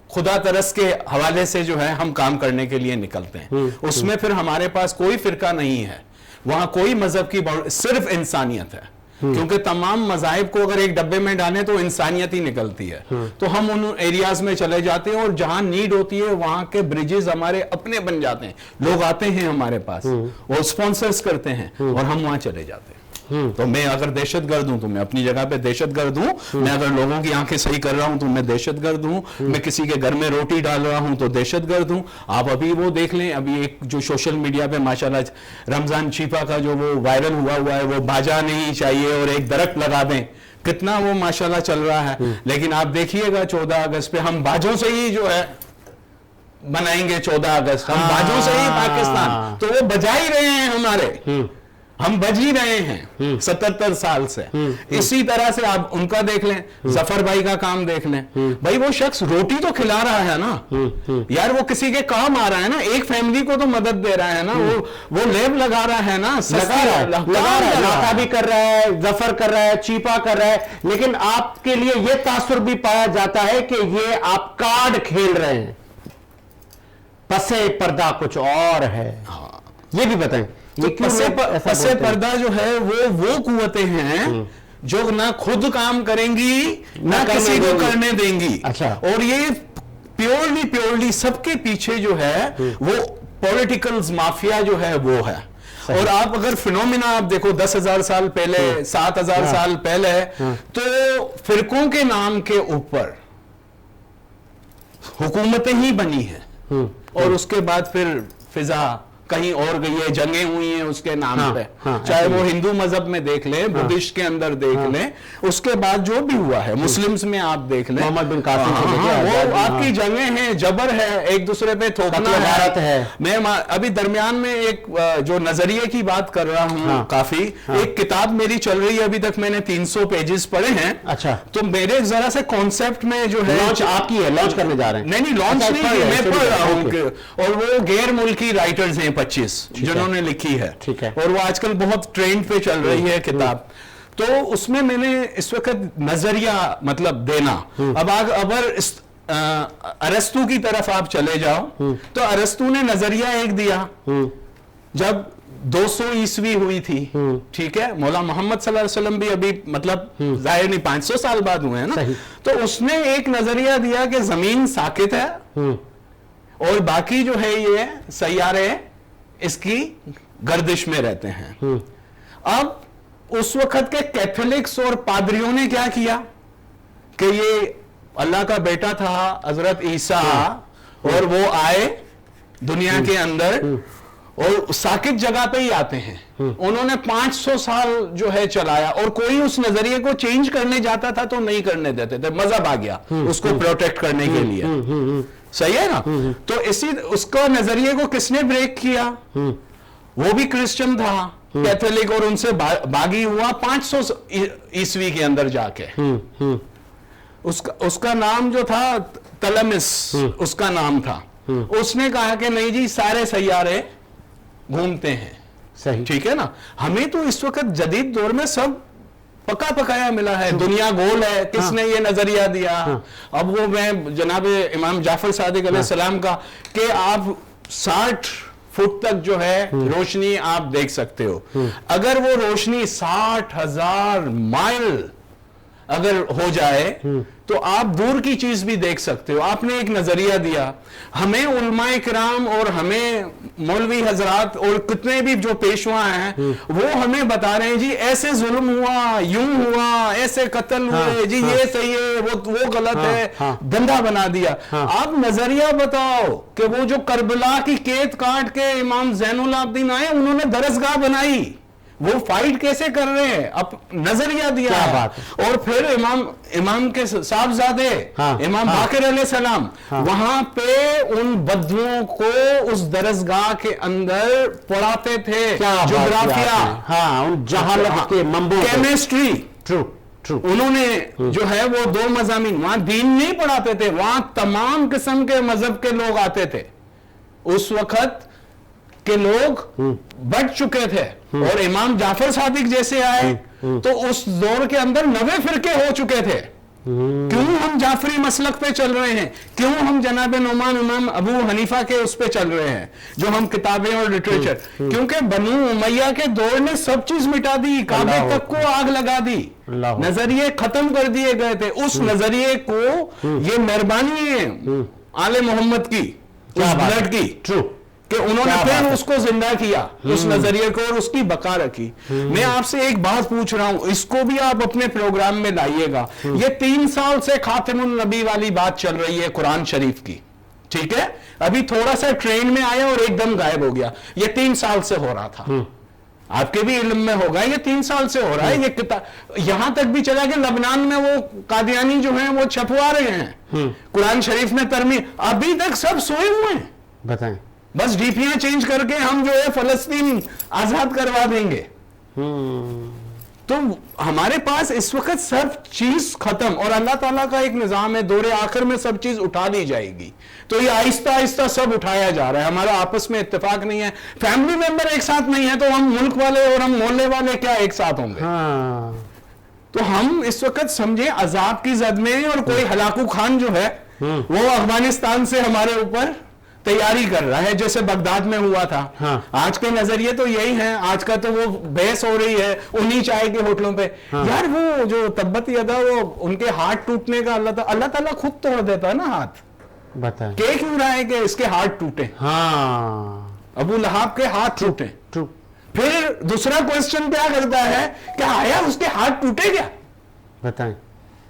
خدا ترس کے حوالے سے جو ہے ہم کام کرنے کے لیے نکلتے ہیں اس میں پھر ہمارے پاس کوئی فرقہ نہیں ہے وہاں کوئی مذہب کی صرف انسانیت ہے کیونکہ تمام مذاہب کو اگر ایک ڈبے میں ڈالیں تو انسانیت ہی نکلتی ہے تو ہم ان ایریاز میں چلے جاتے ہیں اور جہاں نیڈ ہوتی ہے وہاں کے بریجز ہمارے اپنے بن جاتے ہیں لوگ آتے ہیں ہمارے پاس وہ سپانسرز کرتے ہیں اور ہم وہاں چلے جاتے ہیں تو میں اگر دہشت گرد ہوں تو میں اپنی جگہ پہ دہشت گرد ہوں میں اگر لوگوں کی آنکھیں صحیح کر رہا ہوں تو میں دہشت گرد ہوں میں کسی کے گھر میں روٹی ڈال رہا ہوں تو دہشت گرد ہوں آپ ابھی وہ دیکھ لیں ابھی ایک جو سوشل میڈیا پہ ماشاءاللہ رمضان چیپا کا جو وہ وائرل ہوا ہے وہ باجا نہیں چاہیے اور ایک درخت لگا دیں کتنا وہ ماشاءاللہ چل رہا ہے لیکن آپ دیکھیے گا 14 اگست پہ ہم باجوں سے ہی جو ہے بنائیں گے 14 اگست ہم باجوں سے ہی پاکستان تو وہ بجا ہی رہے ہیں ہمارے ہم بج ہی رہے ہیں 77 سال سے اسی طرح سے آپ ان کا دیکھ لیں ظفر بھائی کا کام دیکھ لیں بھائی وہ شخص روٹی تو کھلا رہا ہے نا یار وہ کسی کے کام آ رہا ہے نا ایک فیملی کو تو مدد دے رہا ہے نا وہ لیب لگا رہا ہے نا لگا رہا ہے ناتھا بھی کر رہا ہے ظفر کر رہا ہے چیپا کر رہا ہے لیکن آپ کے لیے یہ تاثر بھی پایا جاتا ہے کہ یہ آپ کارڈ کھیل رہے ہیں پسے پردہ کچھ اور ہے یہ بھی بتائیں پسے پردہ جو ہے وہ قوتیں ہیں جو نہ خود کام کریں گی نہ کسی کو کرنے دیں گی اور یہ پیورلی سب کے پیچھے جو ہے وہ پولیٹیکل مافیا جو ہے وہ ہے اور آپ اگر فینومینا آپ دیکھو 10,000 سال پہلے 7,000 سال پہلے تو فرقوں کے نام کے اوپر حکومتیں ہی بنی ہیں اور اس کے بعد پھر فضا کہیں اور گئی ہے جنگیں ہوئی ہیں اس کے نام پہ چاہے وہ ہندو مذہب میں دیکھ لیں بدھسٹ کے اندر دیکھ لیں اس کے بعد جو بھی ہوا ہے مسلمز میں آپ دیکھ لیں محمد بن قاسم وہ آپ کی جنگیں ہیں جبر ہے ایک دوسرے پہ تھوکنا ہے میں ابھی درمیان میں ایک جو نظریے کی بات کر رہا ہوں کافی ایک کتاب میری چل رہی ہے ابھی تک میں نے 300 پیجز پڑھے ہیں اچھا تو میرے ذرا سے کانسیپٹ میں جو ہے لانچ آپ کی ہے لانچ کرنے جا رہے ہیں نہیں لانچ نہیں میں پڑھ رہا ہوں اور وہ غیر ملکی رائٹرز ہیں 25 جنہوں نے لکھی ہے اور وہ آج کل بہت ٹرینڈ پہ چل رہی ہے کتاب تو اس میں نے اس وقت نظریہ مطلب دینا اب اگر ارسطو کی طرف آپ چلے جاؤ تو ارسطو نے نظریہ ایک دیا جب 200 عیسوی ہوئی تھی ٹھیک ہے مولا محمد صلی اللہ علیہ وسلم بھی ابھی مطلب ظاہر نہیں 500 سال بعد ہوئے ہیں نا تو اس نے ایک نظریہ دیا کہ زمین ساکت ہے اور باقی جو ہے یہ سیارے اس کی گردش میں رہتے ہیں اب اس وقت کے کیتھولکس اور پادریوں نے کیا کیا کہ یہ اللہ کا بیٹا تھا حضرت عیسیٰ اور وہ آئے دنیا کے اندر اور ساکت جگہ پہ ہی آتے ہیں انہوں نے 500 سال جو ہے چلایا اور کوئی اس نظریے کو چینج کرنے جاتا تھا تو نہیں کرنے دیتے تھے مذہب آ گیا اس کو پروٹیکٹ کرنے کے لیے صحیح ہے نا تو اس کو نظریے کو کس نے بریک کیا وہ بھی کرسچن تھا کیتھولک اور ان سے باغی ہوا 500 عیسوی کے اندر جا کے اس کا نام جو تھا تلمس اس کا نام تھا اس نے کہا کہ نہیں جی سارے سیارے گھومتے ہیں ٹھیک ہے نا ہمیں تو اس وقت جدید دور میں سب پکا پکایا ملا ہے دنیا گول ہے کس نے یہ نظریہ دیا اب وہ میں جناب امام جعفر صادق علیہ السلام کا کہ آپ 60 فٹ تک جو ہے روشنی آپ دیکھ سکتے ہو اگر وہ روشنی 60,000 مائل اگر ہو جائے تو آپ دور کی چیز بھی دیکھ سکتے ہو. آپ نے ایک نظریہ دیا, ہمیں علماء کرام اور ہمیں مولوی حضرات اور کتنے بھی جو پیشوا ہیں وہ ہمیں بتا رہے ہیں جی ایسے ظلم ہوا, یوں ہوا, ایسے قتل ہوئے, جی یہ صحیح ہے, وہ غلط ہے, دندہ بنا دیا. آپ نظریہ بتاؤ کہ وہ جو کربلا کی کیت کاٹ کے امام زین العابدین آئے, انہوں نے درسگاہ بنائی, وہ فائٹ کیسے کر رہے ہیں, اب نظریہ دیا ہے. اور پھر امام کے صاحبزادے امام باقر علیہ السلام وہاں پہ ان بدوؤں کو اس درسگاہ کے اندر پڑھاتے تھے, جغرافیہ, جہالت کے منبع, کیمسٹری. انہوں نے جو ہے وہ 2 مضامین, وہاں دین نہیں پڑھاتے تھے, وہاں تمام قسم کے مذہب کے لوگ آتے تھے. اس وقت کے لوگ بڑھ چکے تھے, اور امام جعفر صادق جیسے آئے تو اس دور کے اندر 90 فرقے ہو چکے تھے. کیوں ہم جعفری مسلک پہ چل رہے ہیں, کیوں ہم جناب نعمان امام ابو حنیفہ کے اس پہ چل رہے ہیں جو ہم کتابیں اور لٹریچر, کیونکہ بنو امیہ کے دور نے سب چیز مٹا دی, کعبے تک کو آگ لگا دی, نظریے ختم کر دیے گئے تھے. اس نظریے کو یہ مہربانی ہے آل محمد کی, اس بلڈ کی, کہ انہوں نے پھر اس کو زندہ کیا, اس نظریے کو, اور اس کی بقا رکھی. میں آپ سے ایک بات پوچھ رہا ہوں, اس کو بھی آپ اپنے پروگرام میں لائیے گا. یہ 3 سال سے خاتم النبی والی بات چل رہی ہے قرآن شریف کی, ٹھیک ہے, ابھی تھوڑا سا ٹرین میں آیا اور ایک دم غائب ہو گیا. یہ 3 سال سے ہو رہا تھا, آپ کے بھی علم میں ہوگا, یہ 3 سال سے ہو رہا ہے. یہ کتاب یہاں تک بھی چلا کہ لبنان میں وہ قادیانی جو ہیں وہ چھپوا رہے ہیں قرآن شریف میں ترمیم, ابھی تک سب سوئے ہوئے ہیں. بتائیں, بس ڈیپیاں چینج کر کے ہم جو ہے فلسطین آزاد کروا دیں گے. تو ہمارے پاس اس وقت سب چیز ختم, اور اللہ تعالیٰ کا ایک نظام ہے, دور آخر میں سب چیز اٹھا لی جائے گی. تو یہ آہستہ آہستہ سب اٹھایا جا رہا ہے. ہمارا آپس میں اتفاق نہیں ہے, فیملی ممبر ایک ساتھ نہیں ہے, تو ہم ملک والے اور ہم محلے والے کیا ایک ساتھ ہوں گے؟ تو ہم اس وقت سمجھیں عذاب کی زد میں, اور کوئی ہلاکو خان جو ہے وہ افغانستان سے ہمارے اوپر تیاری کر رہا ہے, جیسے بغداد میں ہوا تھا. آج کے نظریے تو یہی ہیں, آج کا تو وہ بحث ہو رہی ہے انہی چائے کے ہوٹلوں پہ. یار وہ جو تبت یدا, وہ ان کے ہاتھ ٹوٹنے کا اللہ تعالیٰ خود توڑ دیتا ہے نا ہاتھ. بتائیں کہ کیوں رہا ہے کہ اس کے ہاتھ ٹوٹے, ابو لہاب کے ہاتھ ٹوٹے. پھر دوسرا کوسچن کیا کرتا ہے کہ آیا اس کے ہاتھ ٹوٹے کیا؟ بتائیں,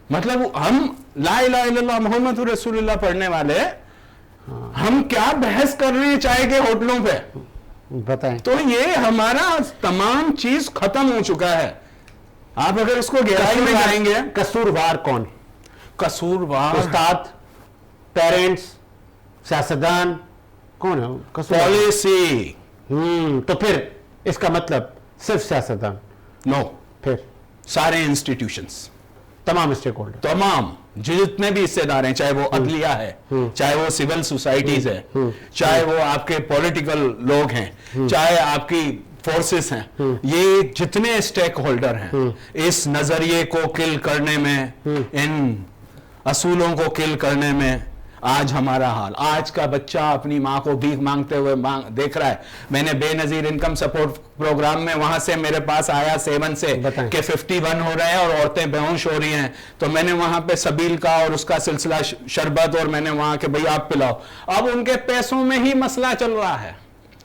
مطلب ہم لا الہ الا اللہ محمد رسول اللہ پڑھنے والے, ہم کیا بحث کر رہے ہیں چائے کے ہوٹلوں پہ؟ بتائیں. تو یہ ہمارا تمام چیز ختم ہو چکا ہے. آپ اگر اس کو گہرائی میں جائیں گے, قصوروار کون؟ قصوروار استاد, پیرنٹس, سیاستدان, کون ہے پالیسی. تو پھر اس کا مطلب صرف سیاستدان؟ نو, پھر سارے انسٹیٹیوشنز, تمام اسٹیک ہولڈر, تمام جتنے بھی حصے دار ہیں, چاہے وہ عدلیہ ہے, چاہے وہ سول سوسائٹیز ہے, چاہے وہ آپ کے پولیٹیکل لوگ ہیں, چاہے آپ کی فورسز ہیں, یہ جتنے اسٹیک ہولڈر ہیں اس نظریے کو کل کرنے میں, ان اصولوں کو کل کرنے میں آج ہمارا حال. آج کا بچہ اپنی ماں کو بھیک مانگتے ہوئے دیکھ رہا ہے. میں نے بے نظیر انکم سپورٹ پروگرام میں وہاں سے میرے پاس آیا 7 سے کہ 51 ہو رہے ہیں اور عورتیں بے ہوش ہو رہی ہیں, تو میں نے وہاں پہ سبیل کا اور اس کا سلسلہ شربت, اور میں نے وہاں کہ بھئی آپ پلاؤ. اب ان کے پیسوں میں ہی مسئلہ چل رہا ہے,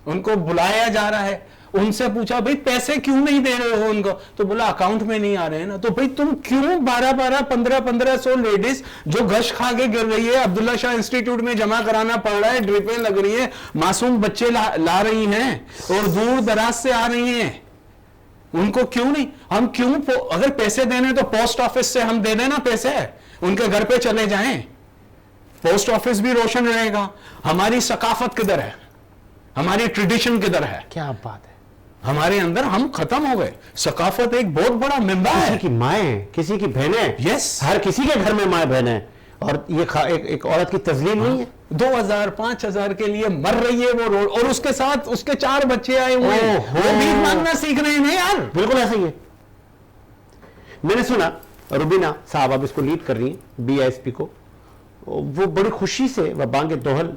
ان کو بلایا جا رہا ہے. ان سے پوچھا بھئی پیسے کیوں نہیں دے رہے ہو ان کو, تو بولا اکاؤنٹ میں نہیں آ رہے ہیں نا. تو بھئی تم کیوں 1500 لیڈیز جو گش کھا کے گر رہی ہے, عبداللہ شاہ انسٹیٹیوٹ میں جمع کرانا پڑ رہا ہے, ڈرپیں لگ رہی ہیں, معصوم بچے لا رہی ہیں اور دور دراز سے آ رہی ہیں, ان کو کیوں نہیں؟ ہم کیوں, اگر پیسے دینے تو پوسٹ آفس سے ہم دے دیں نا پیسے, ان کے گھر پہ چلے جائیں, پوسٹ آفس بھی روشن رہے گا. ہماری ثقافت کدھر ہے, ہماری ٹریڈیشن کدھر ہے؟ کیا بات ہے, ہمارے اندر ہم ختم ہو گئے. ثقافت ایک بہت بڑا ممبر ہے. کسی کی مائیں, کسی کی بہنیں, یس, ہر کسی کے گھر میں مائیں بہنیں, اور یہ ایک عورت کی تذلیل نہیں ہے. 2000-5000 کے لیے مر رہی ہے وہ روڈ, اور اس کے ساتھ اس کے 4 بچے آئے ہوئے ہیں, وہ بھی مانگنا سیکھ رہے ہیں یار. بالکل ایسا ہی ہے. میں نے سنا روبینہ صاحب اب اس کو لیڈ کر رہی ہیں, BISP کو, وہ بڑی خوشی سے وہ بانگ دوہل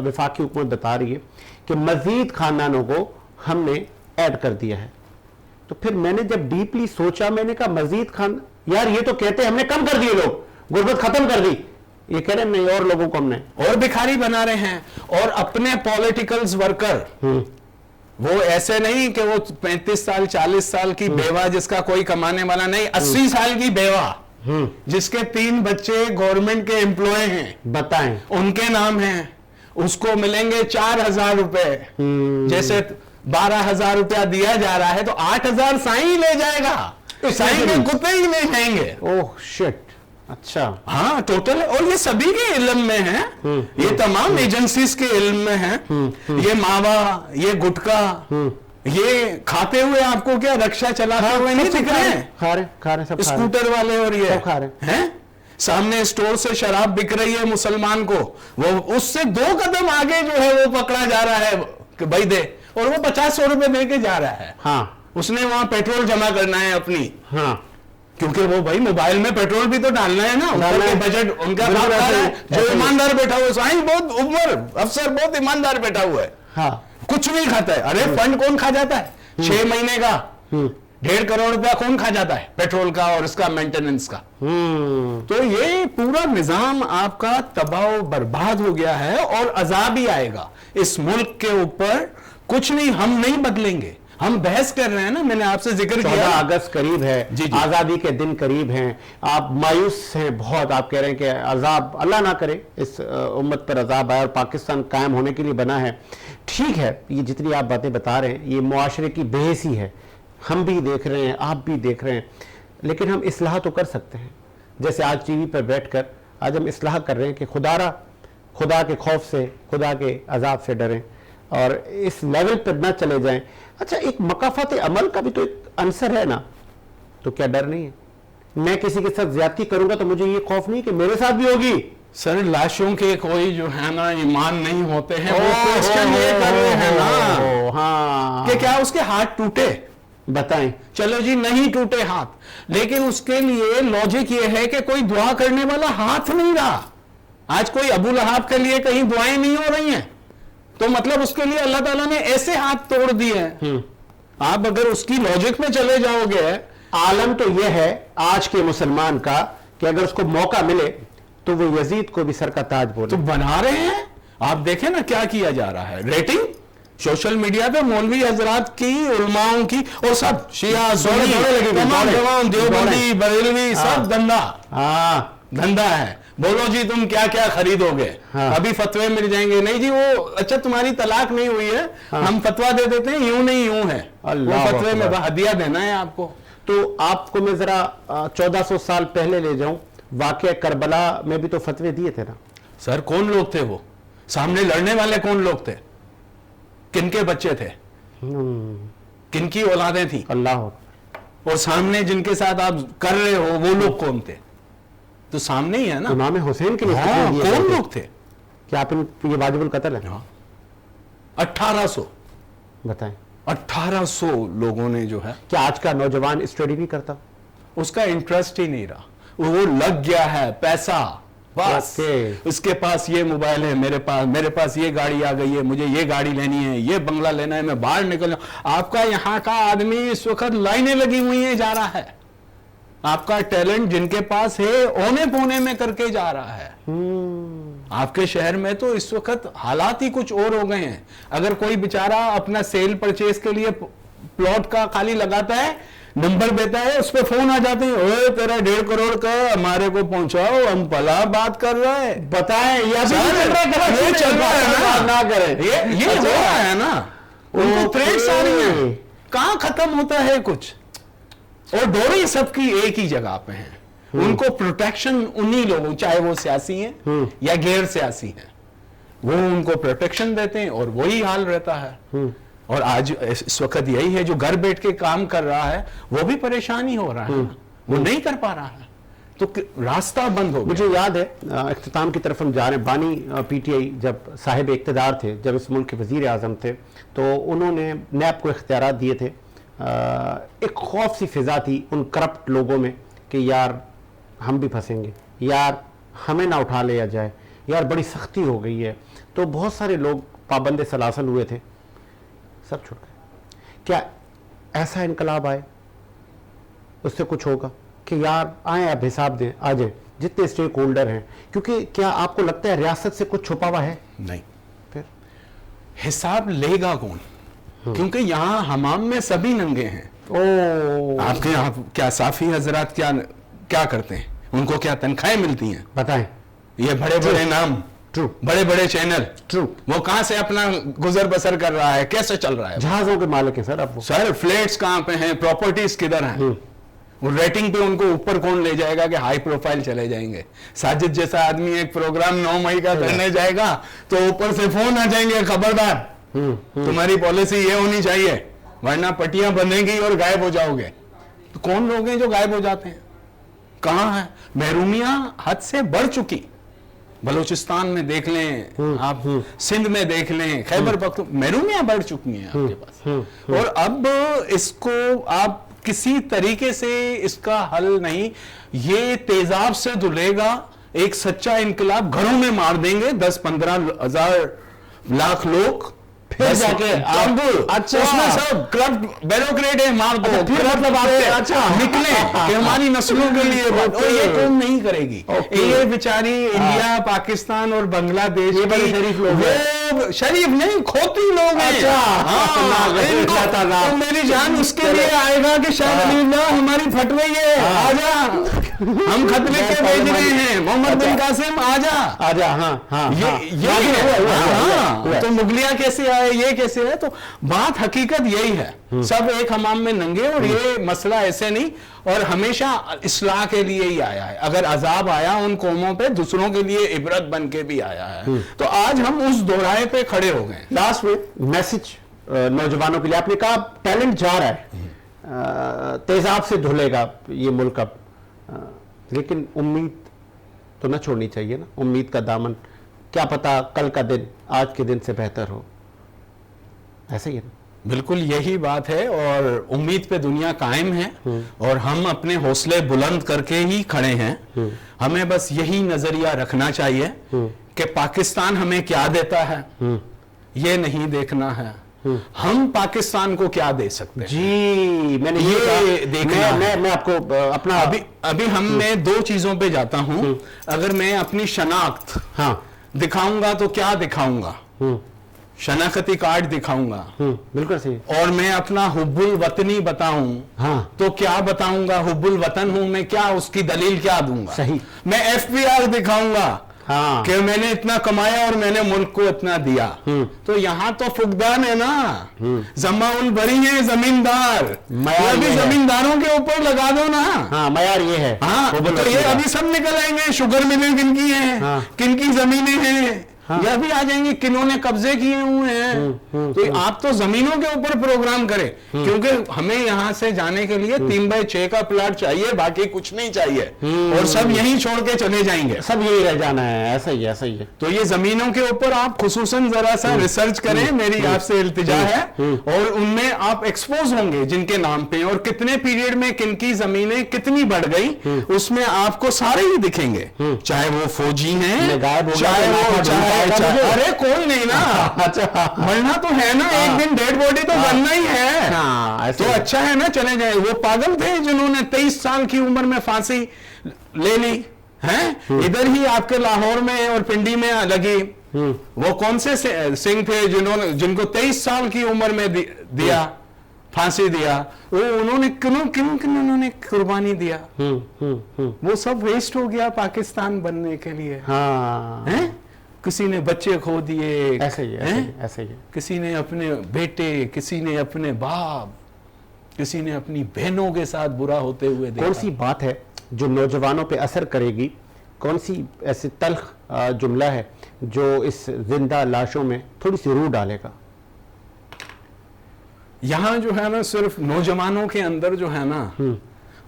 وفاقی حکومت بتا رہی ہے کہ مزید خاندانوں کو ہم نے ایڈ کر دیا ہے. تو پھر میں نے جب ڈیپلی سوچا, میں نے کہا مزید یار یہ تو کہتے ہیں ہم نے کم کر دیے لوگ, गुर्बत खत्म कर दी, ये कह रहे हैं नहीं, और लोगों को हमने और भिखारी बना रहे हैं। और अपने पॉलिटिकल्स वर्कर, वो ऐसे नहीं कि वो 35 साल 40 साल की बेवा जिसका कोई कमाने वाला नहीं, 80 साल की बेवा जिसके 3 बच्चे गवर्नमेंट के एम्प्लॉय हैं, बताएं, उनके नाम हैं, उसको मिलेंगे 4,000 रुपए। जैसे 12,000 रुपया दिया जा रहा है तो 8,000 साईं ले जाएगा, साईं के कुत्ते ही ले जाएंगे। ओह शिट, अच्छा, हाँ टोटल। और ये सभी के इल्म में है, ये तमाम एजेंसीज के इल्म में है। ये मावा, ये गुटखा, ये खाते हुए आपको क्या रक्षा चलाते हुए नहीं दिख रहे हैं? खा रहे सब स्कूटर वाले और ये सब खा रहे हैं। सामने स्टोर से शराब बिक रही है मुसलमान को, वो उससे 2 कदम आगे जो है वो पकड़ा जा रहा है कि भाई दे, और वो 50-100 रुपए दे के जा रहा है। हाँ, उसने वहां पेट्रोल जमा करना है अपनी, हाँ, क्योंकि वो भाई मोबाइल में पेट्रोल भी तो डालना है ना, उनका बजट उनका बाप खा रहा है। जो ईमानदार बैठा हुआ है, साईं बहुत उम्र अफसर बहुत ईमानदार बैठा हुआ है, हाँ, कुछ नहीं खाता है। अरे फंड कौन खा जाता है? 6 महीने का 1.5 करोड़ रुपया कौन खा जाता है पेट्रोल का और इसका मेंटेनेंस का? तो ये पूरा निजाम आपका तबाह बर्बाद हो गया है, और अजाब ही आएगा इस मुल्क के ऊपर। कुछ नहीं, हम नहीं बदलेंगे। हम बहस कर रहे हैं ना, मैंने आपसे जिक्र किया 14 अगस्त करीब है, जी, जी। आजादी के दिन करीब हैं, आप मायूस हैं बहुत, आप कह रहे हैं कि अजाब, अल्लाह ना करे इस उम्मत पर अजाब आए, और पाकिस्तान कायम होने के लिए बना है। ठीक है, ये जितनी आप बातें बता रहे हैं ये मुआशरे की बेहसी है, हम भी देख रहे हैं, आप भी देख रहे हैं, लेकिन हम इस्लाह तो कर सकते हैं। जैसे आज टीवी पर बैठकर आज हम इस्लाह कर रहे हैं कि खुदा के खौफ से, खुदा के अजाब से डरें और इस लेवल पर ना चले जाएं। अच्छा, एक मकाफात अमल का भी तो एक अंसर है ना, तो क्या डर नहीं है? मैं किसी के साथ ज्यादती करूंगा तो मुझे ये खौफ नहीं कि मेरे साथ भी होगी। सर, लाशों के कोई जो है ना ईमान नहीं होते हैं, वो क्वेश्चन ये कर रहे हैं ना हाँ, कि क्या उसके हाथ टूटे? बताएं। चलो जी, नहीं टूटे हाथ, लेकिन उसके लिए लॉजिक ये है कि कोई दुआ करने वाला हाथ नहीं रहा। आज कोई अबू लहाब के लिए कहीं दुआएं नहीं हो रही हैं, तो मतलब उसके लिए अल्लाह ताला ने ऐसे हाथ तोड़ दिए हैं। आप अगर उसकी लॉजिक में चले जाओगे, आलम तो यह है आज के मुसलमान का कि अगर उसको मौका मिले तो वो यजीद को भी सर का ताज बोले। तो बना रहे हैं। आप देखें ना क्या किया जा रहा है, रेटिंग सोशल मीडिया पे मौलवी हजरात की, उलमाओं की, और सब शिया सुन्नी तमाम देवबंदी बरेलवी सब धंधा है। बोलो जी तुम क्या क्या खरीदोगे, अभी फतवे मिल जाएंगे। नहीं जी, वो अच्छा तुम्हारी तलाक नहीं हुई है, हम फतवा दे देते हैं, यूं नहीं यूं है, वो फतवे में हदिया देना है आपको। तो आपको मैं जरा 1400 साल पहले ले जाऊं, वाकया करबला में भी तो फतवे दिए थे ना सर। कौन लोग थे वो? सामने लड़ने वाले कौन लोग थे? किनके बच्चे थे? किनकी औलादें थी? अल्लाह। और सामने जिनके साथ आप कर रहे हो वो लोग कौन थे? तो सामने ही है ना। इमाम हुसैन के लिए कौन लोग थे? क्या आप ये वाजिबुल कत्ल है? 1800 बताएं। 1800 लोगों ने जो है। क्या आज का नौजवान स्टडी नहीं करता? उसका इंटरेस्ट ही नहीं रहा, वो लग गया है पैसा बस। उसके पास ये मोबाइल है, मेरे पास ये गाड़ी आ गई है, मुझे ये गाड़ी लेनी है, ये बंगला लेना है, मैं बाहर निकल। आपका यहाँ का आदमी इस वक्त लाइनें लगी हुई है जा रहा है। आपका टैलेंट जिनके पास है औने पौने में करके जा रहा है। आपके शहर में तो इस वक्त हालात ही कुछ और हो गए हैं। अगर कोई बेचारा अपना सेल परचेज के लिए प्लॉट का खाली लगाता है, नंबर देता है, उस पर फोन आ जाते हैं, ओए तेरा 1.5 करोड़ का हमारे को पहुंचाओ, हम भला बात कर रहे हैं। बताएं, ये चल रहा है ना, करें ये हो रहा है ना। उनको थ्रेट्स आ रही हैं, कहां खत्म होता है कुछ। और डोरी सबकी एक ही जगह पे है। उनको प्रोटेक्शन उन्हीं लोगों, चाहे वो सियासी हैं या गैर सियासी हैं, वो उनको प्रोटेक्शन देते हैं और वही हाल रहता है। और आज इस वक्त यही है, जो घर बैठ के काम कर रहा है वो भी परेशान ही हो रहा है, वो नहीं कर पा रहा है, तो रास्ता बंद हो गया। मुझे याद है इख्तिताम की तरफ हम जा रहे हैं, बानी पीटीआई जब साहिब इक़्तिदार थे, जब इस मुल्क के वज़ीर आज़म थे, तो उन्होंने नैब को इख्तियारात दिए थे। एक खौफ सी फिजा थी उन करप्ट लोगों में कि यार हम भी फंसेंगे, यार हमें ना उठा लिया जाए, यार बड़ी सख्ती हो गई है। तो बहुत सारे लोग पाबंद सलासल हुए थे, सब छूट गए। क्या ऐसा इनकलाब आए, उससे कुछ होगा कि यार आए आप हिसाब दें, आ जाए, جتنے اسٹیک ہولڈر ہیں, کیونکہ کیا آپ کو لگتا ہے ریاست سے کچھ چھپا ہوا ہے؟ نہیں. پھر حساب لے گا کون؟ کیونکہ یہاں حمام میں سبھی ننگے ہیں. آپ کے یہاں کیا صافی حضرات کیا کرتے ہیں؟ ان کو کیا تنخواہیں ملتی ہیں؟ بتائیں. یہ بڑے بڑے نام, بڑے بڑے چینل, وہ کہاں سے اپنا گزر بسر کر رہا ہے, کیسے چل رہا ہے؟ جہازوں کے مالک ہیں سر اب. سر فلیٹس کہاں پہ ہیں, پراپرٹیز کدھر ہیں؟ وہ ریٹنگ پہ ان کو اوپر کون لے جائے گا کہ ہائی پروفائل چلے جائیں گے؟ ساجد جیسا آدمی ایک پروگرام 9 مئی کا کرنے جائے گا تو اوپر سے فون آ جائیں گے, خبردار تمہاری پالیسی یہ ہونی چاہیے ورنہ پٹیاں بندھیں گی اور غائب ہو جاؤ گے. تو کون لوگ ہیں جو غائب ہو جاتے ہیں؟ کہاں ہے؟ محرومیاں حد سے بڑھ چکی. بلوچستان میں دیکھ لیں آپ, سندھ میں دیکھ لیں, خیبر پختونخوا, محرومیاں بڑھ چکی ہیں آپ کے پاس. اور اب اس کو آپ کسی طریقے سے اس کا حل نہیں, یہ تیزاب سے دھلے گا. ایک سچا انقلاب گھروں میں مار دیں گے 10-15 ہزار لاکھ لوگ, پھر جا کے اچھا اس میں سب کرپٹ بیوروکریٹ ہے, مار دو, پھر مطلب آپ نکلے کہ ہماری نسلوں کے لیے بات. اور یہ قوم نہیں کرے گی. یہ بیچاری انڈیا, پاکستان اور بنگلہ دیش کی شریف لوگ, وہ شریف نہیں کھوتی لوگ ہیں. میری جان اس کے لیے آئے گا کہ شاہ ولی اللہ ہماری پھٹ رہی ہے, آ جا, ہم خط لکھ کے بھیج رہے ہیں, محمد بن قاسم آ جا. ہاں تو مغلیہ کیسے آئے, یہ کیسے ہے؟ تو بات حقیقت یہی ہے, سب ایک حمام میں ننگے. اور یہ مسئلہ ایسے نہیں, اور ہمیشہ اصلاح کے لیے ہی آیا ہے. اگر عذاب آیا ان قوموں پہ, دوسروں کے لیے عبرت بن کے بھی آیا ہے. تو آج ہم اس دورائے پہ کھڑے ہو گئے. لاسٹ میں میسج نوجوانوں کے لیے, آپ نے کہا ٹیلنٹ جا رہا ہے, تیزاب سے دھلے گا یہ ملک اب, لیکن امید تو نہ چھوڑنی چاہیے نا, امید کا دامن. کیا پتا کل کا دن آج کے دن سے بہتر ہو, ایسا ہی ہے نا؟ بالکل یہی بات ہے, اور امید پہ دنیا قائم ہے, اور ہم اپنے حوصلے بلند کر کے ہی کھڑے ہیں. ہمیں بس یہی نظریہ رکھنا چاہیے کہ پاکستان ہمیں کیا دیتا ہے یہ نہیں دیکھنا ہے, ہم پاکستان کو کیا دے سکتے ہیں. جی میں نے یہ دیکھا, میں آپ کو اپنا ابھی ہم میں 2 چیزوں پہ جاتا ہوں. اگر میں اپنی شناخت دکھاؤں گا تو کیا دکھاؤں گا؟ شناختی کارڈ دکھاؤں گا. بالکل صحیح. اور میں اپنا حب الوطنی بتاؤں تو کیا بتاؤں گا؟ حب الوطن ہوں میں, کیا اس کی دلیل کیا دوں گا؟ صحیح. میں FPR دکھاؤں گا کہ میں نے اتنا کمایا اور میں نے ملک کو اتنا دیا. تو یہاں تو فقدان ہے نا. زما البری ہیں زمیندار, ابھی زمینداروں کے اوپر لگا دو نا. ہاں معیار یہ ہے. تو یہ ابھی سب نکل آئیں گے, شوگر ملیں کن کی ہیں, کن کی زمینیں ہیں, یہ بھی آ جائیں گے کنہوں نے قبضے کیے ہوئے ہیں. تو آپ تو زمینوں کے اوپر پروگرام کریں, کیونکہ ہمیں یہاں سے جانے کے لیے 3/6 کا پلاٹ چاہیے, باقی کچھ نہیں چاہیے, اور سب یہیں چھوڑ کے چلے جائیں گے, سب یہی رہ جانا ہے. ایسا ہی ایسا ہی ہے. تو یہ زمینوں کے اوپر آپ خصوصاً ذرا سا ریسرچ کریں, میری آپ سے التجا ہے, اور ان میں آپ ایکسپوز ہوں گے جن کے نام پہ, اور کتنے پیریڈ میں کن کی زمینیں کتنی بڑھ گئی, اس میں آپ کو سارے ہی دکھیں گے, چاہے وہ فوجی ہیں, چاہے وہ ارے کوئی نہیں نا, مرنا تو ہے نا, ایک دن ڈیڈ باڈی تو بننا ہی ہے. تو اچھا ہے نا, چلے جائیں. وہ پاگل تھے جنہوں نے 23 سال کی عمر میں پھانسی لے لی ہیں, ادھر ہی آپ کے لاہور میں اور پنڈی میں لگی. وہ کون سے سنگھ تھے جن کو 23 سال کی عمر میں دیا, پھانسی دیا, وہ انہوں نے انہوں نے قربانی دیا, وہ سب ویسٹ ہو گیا پاکستان بننے کے لیے. کسی نے بچے کھو دیے, ایسے ہی کسی نے اپنے بیٹے, کسی نے اپنے باپ, کسی نے اپنی بہنوں کے ساتھ برا ہوتے ہوئے دیکھا. کون سی بات ہے جو نوجوانوں پہ اثر کرے گی, کون سی ایسی تلخ جملہ ہے جو اس زندہ لاشوں میں تھوڑی سی روح ڈالے گا؟ یہاں جو ہے نا صرف نوجوانوں کے اندر جو ہے نا,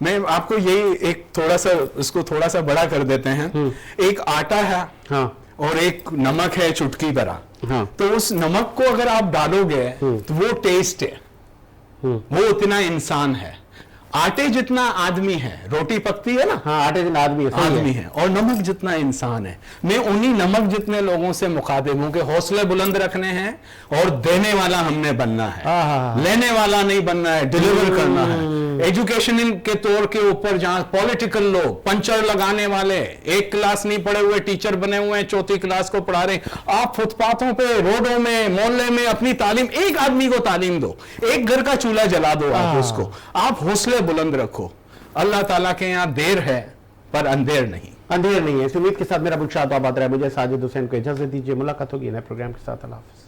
میں آپ کو یہی ایک تھوڑا سا اس کو تھوڑا سا بڑا کر دیتے ہیں. ایک آٹا ہے اور ایک نمک ہے چٹکی برا, تو اس نمک کو اگر آپ ڈالو گے تو وہ ٹیسٹ ہے, وہ اتنا انسان ہے. آٹے جتنا آدمی ہے, روٹی پکتی ہے نا, آٹے جتنا آدمی ہے, اور نمک جتنا انسان ہے. میں انہی نمک جتنے لوگوں سے مخاطب ہوں کہ حوصلے بلند رکھنے ہیں, اور دینے والا ہم نے بننا ہے, لینے والا نہیں بننا ہے, ڈیلیور کرنا ہے. एजुकेशन के तौर के ऊपर जहां पॉलिटिकल लोग पंचर लगाने वाले, एक क्लास नहीं पढ़े हुए टीचर बने हुए हैं, चौथी क्लास को पढ़ा रहे हैं, आप फुटपाथों पे, रोडों में, मोहल्ले में अपनी तालीम, एक आदमी को तालीम दो, एक घर का चूल्हा जला दो, आप उसको, आप हौसले बुलंद रखो। अल्लाह ताला के यहाँ देर है पर अंधेर नहीं। अंधेर नहीं है। इस उम्मीद के साथ मेरा बुलशाद आबाद रहा है। मुझे साजिद हुसैन को इजाजत दीजिए। मुलाकात होगी नए प्रोग्राम के साथ। अल्लाह हाफिज।